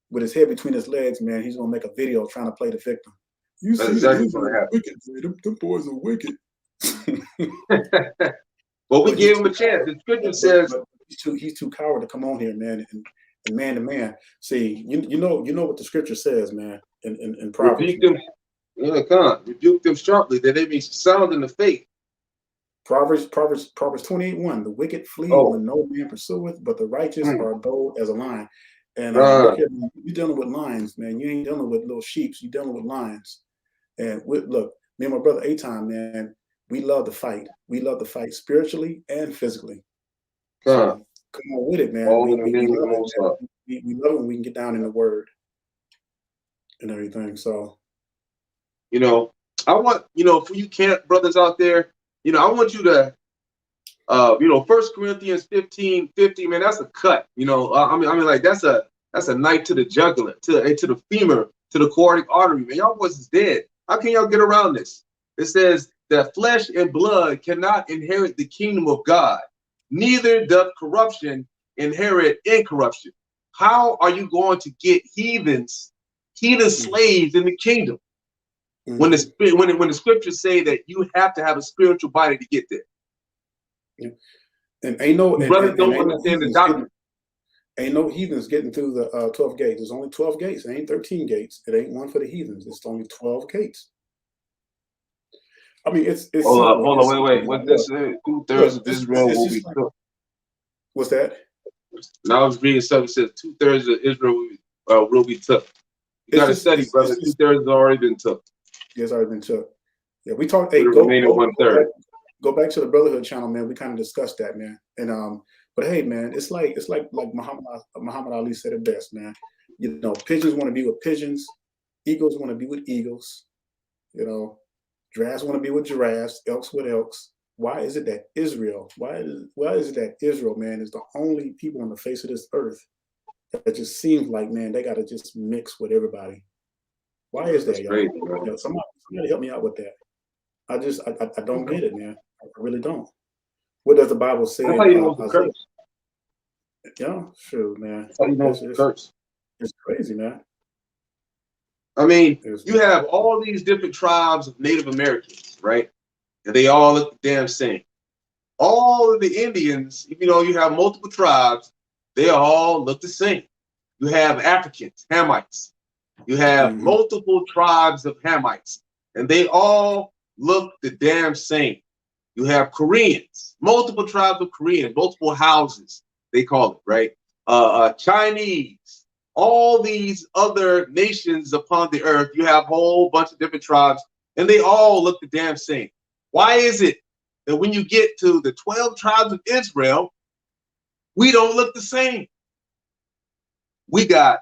with his head between his legs, man. He's gonna make a video trying to play the victim. You see, exactly them boys are wicked. Well, we gave him a chance. The scripture says he's too coward to come on here, man, and man to man. See, you know what the scripture says, man. in Proverbs. Rebuke them, rebuke them sharply, that they be sound in the faith. Proverbs 28:1. The wicked flee when no man pursueth, but the righteous are bold as a lion. And look here, you're dealing with lions, man. You ain't dealing with little sheep. You're dealing with lions. And look, me and my brother Aton, man, we love to fight. We love to fight spiritually and physically. So, come on with it, man. We love it when we can get down in the word and everything. So, I want, for you camp brothers out there, I want you to, 1 Corinthians 15:50, man, that's a cut. I mean, like that's a knife to the jugular, to the femur, to the cardiac artery, man. Y'all boys is dead. How can y'all get around this? It says that flesh and blood cannot inherit the kingdom of God, neither doth corruption inherit incorruption. How are you going to get heathen slaves in the kingdom? When the scriptures say that you have to have a spiritual body to get there. Yeah. And ain't no brothers don't understand the doctrine. Ain't no heathens getting through the 12 gates. There's only 12 gates. It ain't 13 gates. It ain't one for the heathens. It's only 12 gates. I mean, it's hold on, wait. What this is? 2/3 of Israel will be took. What's that? Now I was reading something that says 2/3 of Israel will be took. You got to study, brother. 2/3 has already been took. Yeah, it's already been took. Yeah, we talked. Hey, go 1/3. Go back to the Brotherhood channel, man. We kind of discussed that, man. And but hey, man, it's like Muhammad Ali said it best, man. Pigeons want to be with pigeons, eagles want to be with eagles. Giraffes want to be with giraffes, elks with elks. Why is it that Israel? Why is it that Israel, man, is the only people on the face of this earth that just seems like, man, they got to just mix with everybody? Why is that, y'all? Somebody help me out with that. I don't get it, man. I really don't. What does the Bible say? That's how you know it's a curse. Yeah, sure, man. That's how you know it's a curse. It's crazy, man. I mean, you have all these different tribes of Native Americans, right? And they all look the damn same. All of the Indians, you have multiple tribes, they all look the same. You have Africans, Hamites. You have multiple tribes of Hamites, and they all look the damn same. You have Koreans, multiple tribes of Koreans, multiple houses, they call it, right? Chinese, all these other nations upon the earth, you have a whole bunch of different tribes, and they all look the damn same. Why is it that when you get to the 12 tribes of Israel, we don't look the same? We got,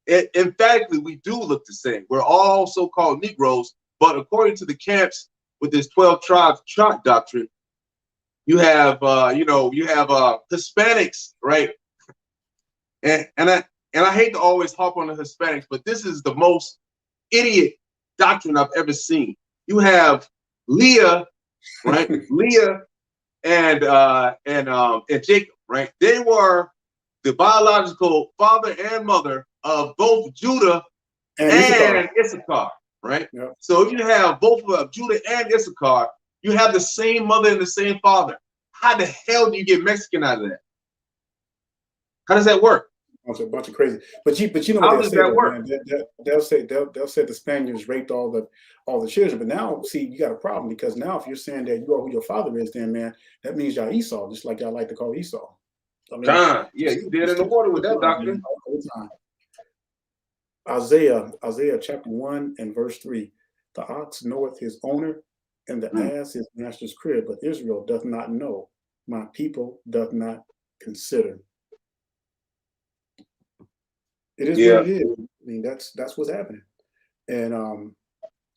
emphatically, we do look the same. We're all so-called Negroes, but according to the camps with this 12 tribes chart doctrine, you have, Hispanics, right? And I hate to always harp on the Hispanics, but this is the most idiot doctrine I've ever seen. You have Leah, right? Leah and Jacob, right? They were the biological father and mother of both Judah and Issachar, right? Yep. So if you have both of Judah and Issachar, you have the same mother and the same father. How the hell do you get Mexican out of that? How does that work? It's a bunch of crazy. But you know what they'll say, man? They'll say the Spaniards raped all the children. But now, see, you got a problem, because now if you're saying that you are who your father is, then, man, that means y'all Esau, just like y'all like to call Esau. I mean, yeah, you dead in the water with that doctrine. Isaiah chapter 1 and verse 3. The ox knoweth his owner, and the ass his master's crib, but Israel doth not know. My people doth not consider. It is what it is. I mean, that's what's happening. And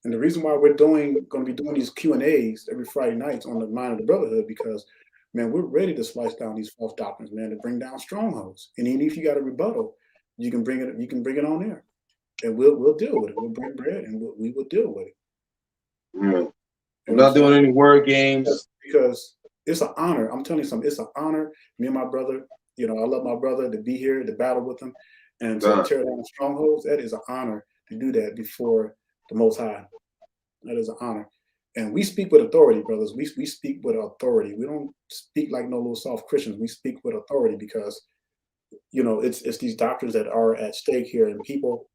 the reason why we're going to be doing these Q&As every Friday nights on the Mind of the Brotherhood, because, man, we're ready to slice down these false doctrines, man, to bring down strongholds. And even if you got a rebuttal, you can bring it on there, and we'll deal with it. We'll bring bread, and we will deal with it. I'm not doing any word games, because it's an honor. I'm telling you something. It's an honor. Me and my brother, I love my brother, to be here to battle with him and to tear down strongholds. That is an honor to do that before the Most High. That is an honor. And we speak with authority, brothers. We speak with authority. We don't speak like no little soft Christians. We speak with authority because, it's these doctrines that are at stake here, and people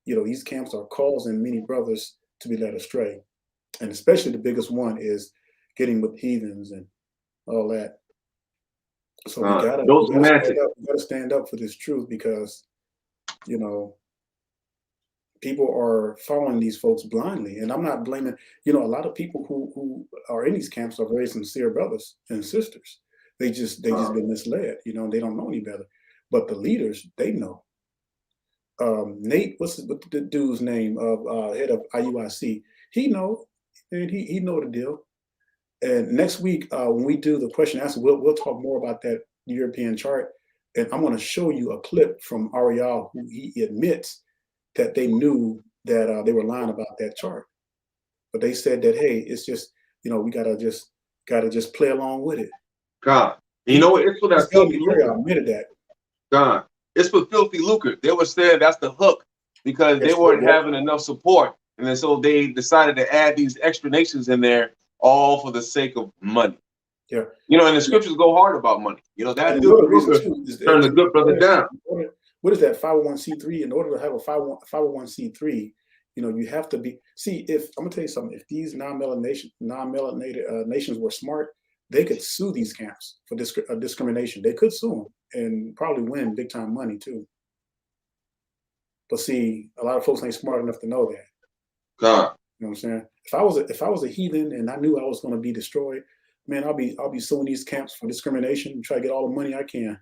these camps are causing many brothers to be led astray. And especially the biggest one is getting with heathens and all that. So we gotta stand up for this truth, because people are following these folks blindly. And I'm not blaming, a lot of people who are in these camps are very sincere brothers and sisters. They just been misled. They don't know any better. But the leaders, they know. Nate, what's the dude's name of head of IUIC? He know, and he know the deal. And next week, when we do the question and answer, we'll talk more about that European chart. And I'm going to show you a clip from Ariel, who he admits that they knew that they were lying about that chart, but they said that, hey, it's just we gotta just play along with it. God, it's for that filthy lucre. I admitted that. God, it's for filthy lucre. They were saying that's the hook, because they weren't having enough support, and then so they decided to add these extra nations in there, all for the sake of money. Yeah, and the scriptures go hard about money. That turn the good brother down. What is that 501c3? In order to have a 501c3, you have to be. See, if I'm gonna tell you something, if these non-melanated nations were smart, they could sue these camps for discrimination. They could sue them and probably win big time money too. But see, a lot of folks ain't smart enough to know that. God, you know what I'm saying? If I was a heathen and I knew I was going to be destroyed, man, I'll be suing these camps for discrimination and try to get all the money I can.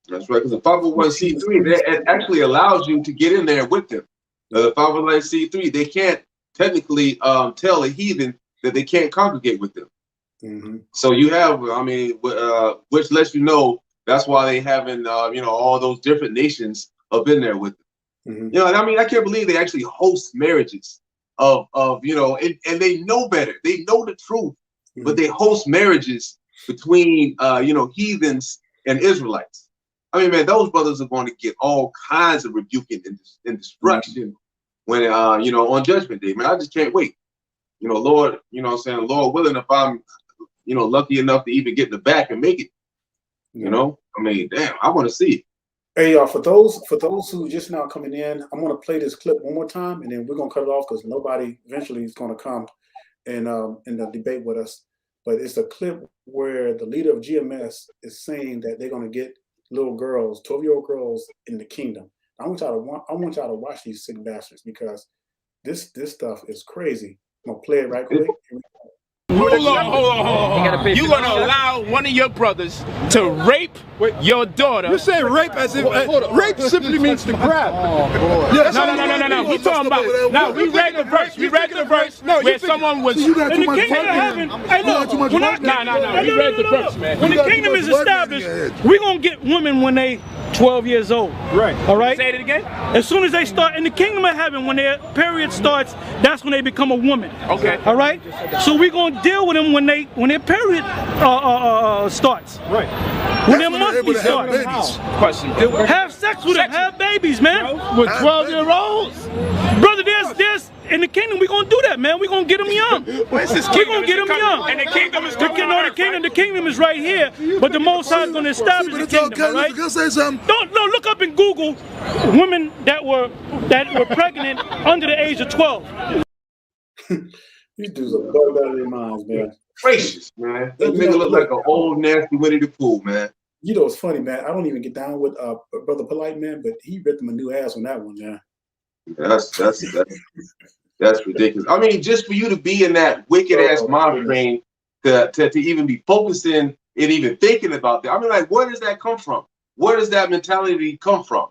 That's right, because the 501c3 it actually allows you to get in there with them. The 501c3, they can't technically tell a heathen that they can't congregate with them. Mm-hmm. So you have, which lets you know that's why they having all those different nations up in there with them. Mm-hmm. And I can't believe they actually host marriages of and they know better. They know the truth, mm-hmm. but they host marriages between heathens and Israelites. I mean, man, those brothers are going to get all kinds of rebuking and destruction when, on Judgment Day. Man, I just can't wait. Lord, Lord willing, if I'm, lucky enough to even get in the back and make it. I mean, damn, I want to see it. Hey, y'all, for those who just now coming in, I'm going to play this clip one more time, and then we're going to cut it off because nobody eventually is going to come and debate with us. But it's a clip where the leader of GMS is saying that they're going to get little girls, 12-year-old girls in the kingdom. I want y'all to watch these sick bastards, because this stuff is crazy. I'm gonna play it right quick. Hold on. You're gonna allow one of your brothers to rape your daughter? You say rape as if rape simply means to grab. No. We talking about now. We read the verse. Where someone was in the kingdom of heaven. Hey, look. No. We read the verse, man. When the kingdom is established, we're gonna get women when they 12 years old. Right. All right. Say it again. As soon as they start in the kingdom of heaven, when their period starts, that's when they become a woman. Okay. All right. So we're gonna deal with them when their period starts. Right. When their monthly starts. Question. Have sex with them. Have babies, man. With 12-year-olds? Brother, there's in the kingdom, we're gonna do that, man. We're gonna get them young. Where's this We're gonna get them young. And the kingdom is the kingdom is right here, but the Most High is gonna establish the kingdom. All right? Don't look up in Google women that were pregnant under the age of 12. These dudes are bugged out of their minds, man. Gracious, man. That nigga look like an old nasty Winnie the Pooh, man. It's funny, man. I don't even get down with Brother Polite, man, but he ripped him a new ass on that one, man. That's ridiculous. I mean, just for you to be in that wicked ass mind frame to even be focusing and even thinking about that. I mean, like, where does that come from? Where does that mentality come from?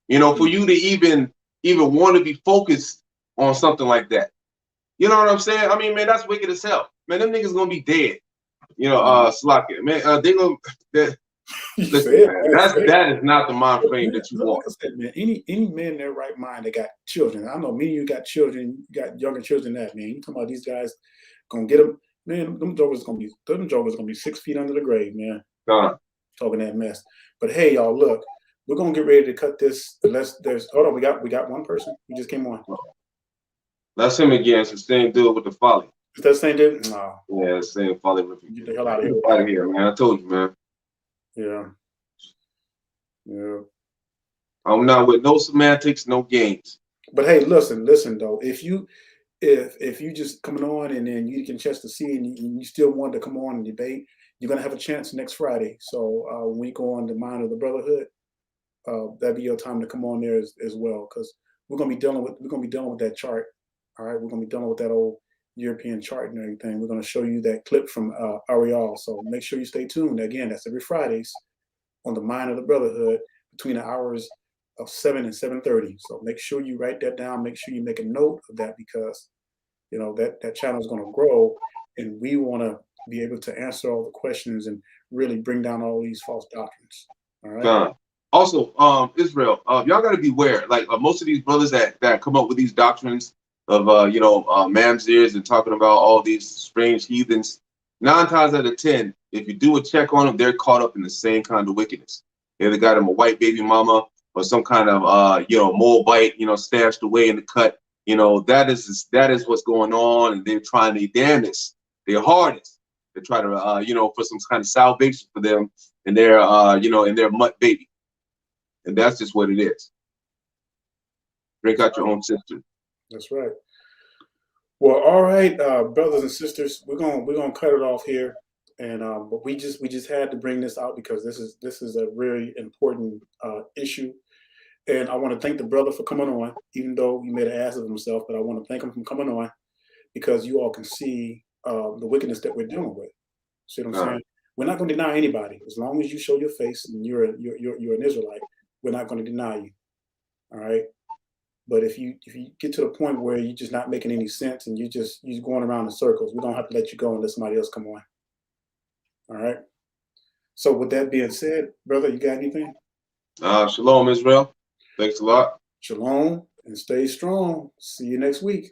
For you to even want to be focused on something like that. You know what I'm saying? I mean, man, that's wicked as hell. Man, them niggas gonna be dead. Slacker. Man, they gonna that is not the mind frame that you want. Like I said, man, any man in their right mind that got children. I know many of you got children, you got younger children than that, man. You talking about these guys gonna get them, man, them jokers gonna be 6 feet under the grave, man. Talking that mess. But hey, y'all, look, we're gonna get ready to cut this. Unless hold on, we got one person who just came on. That's him again. It's the same dude with the folly. Is that the same dude? No. Yeah, same folly. Get the hell out of here. Out of here, man. I told you, man. Yeah. I'm not with no semantics, no games. But hey, listen though. If you just coming on and then you can chance to see and you still want to come on and debate, you're gonna have a chance next Friday. So when we go on the Mind of the Brotherhood, that'd be your time to come on there as well, because we're gonna be dealing with that chart. All right, we're gonna be dealing with that old European chart and everything. We're gonna show you that clip from Ariel. So make sure you stay tuned. Again, that's every Fridays on the Mind of the Brotherhood between the hours of 7 and 7:30. So make sure you write that down. Make sure you make a note of that, because you know that channel is going to grow, and we want to be able to answer all the questions and really bring down all these false doctrines. All right. Also, Israel, y'all got to beware. Like most of these brothers that come up with these doctrines of mamzers and talking about all these strange heathens, 9 times out of 10, if you do a check on them, they're caught up in the same kind of wickedness. They either got them a white baby mama or some kind of Moabite, stashed away in the cut. That is what's going on, and they're trying their damnedest, their hardest, to try to for some kind of salvation for them and their and their mutt baby. And that's just what it is. Drink out your own sister. That's right. Well, all right, brothers and sisters, we're gonna cut it off here, and but we just had to bring this out because this is a very important issue, and I want to thank the brother for coming on, even though he made an ass of himself. But I want to thank him for coming on because you all can see the wickedness that we're dealing with. See what I'm saying? We're not going to deny anybody as long as you show your face and you're an Israelite. We're not going to deny you. All right. But if you get to the point where you're just not making any sense and you're going around in circles, we don't have to let you go and let somebody else come on. All right. So with that being said, brother, you got anything? Shalom, Israel. Thanks a lot. Shalom and stay strong. See you next week.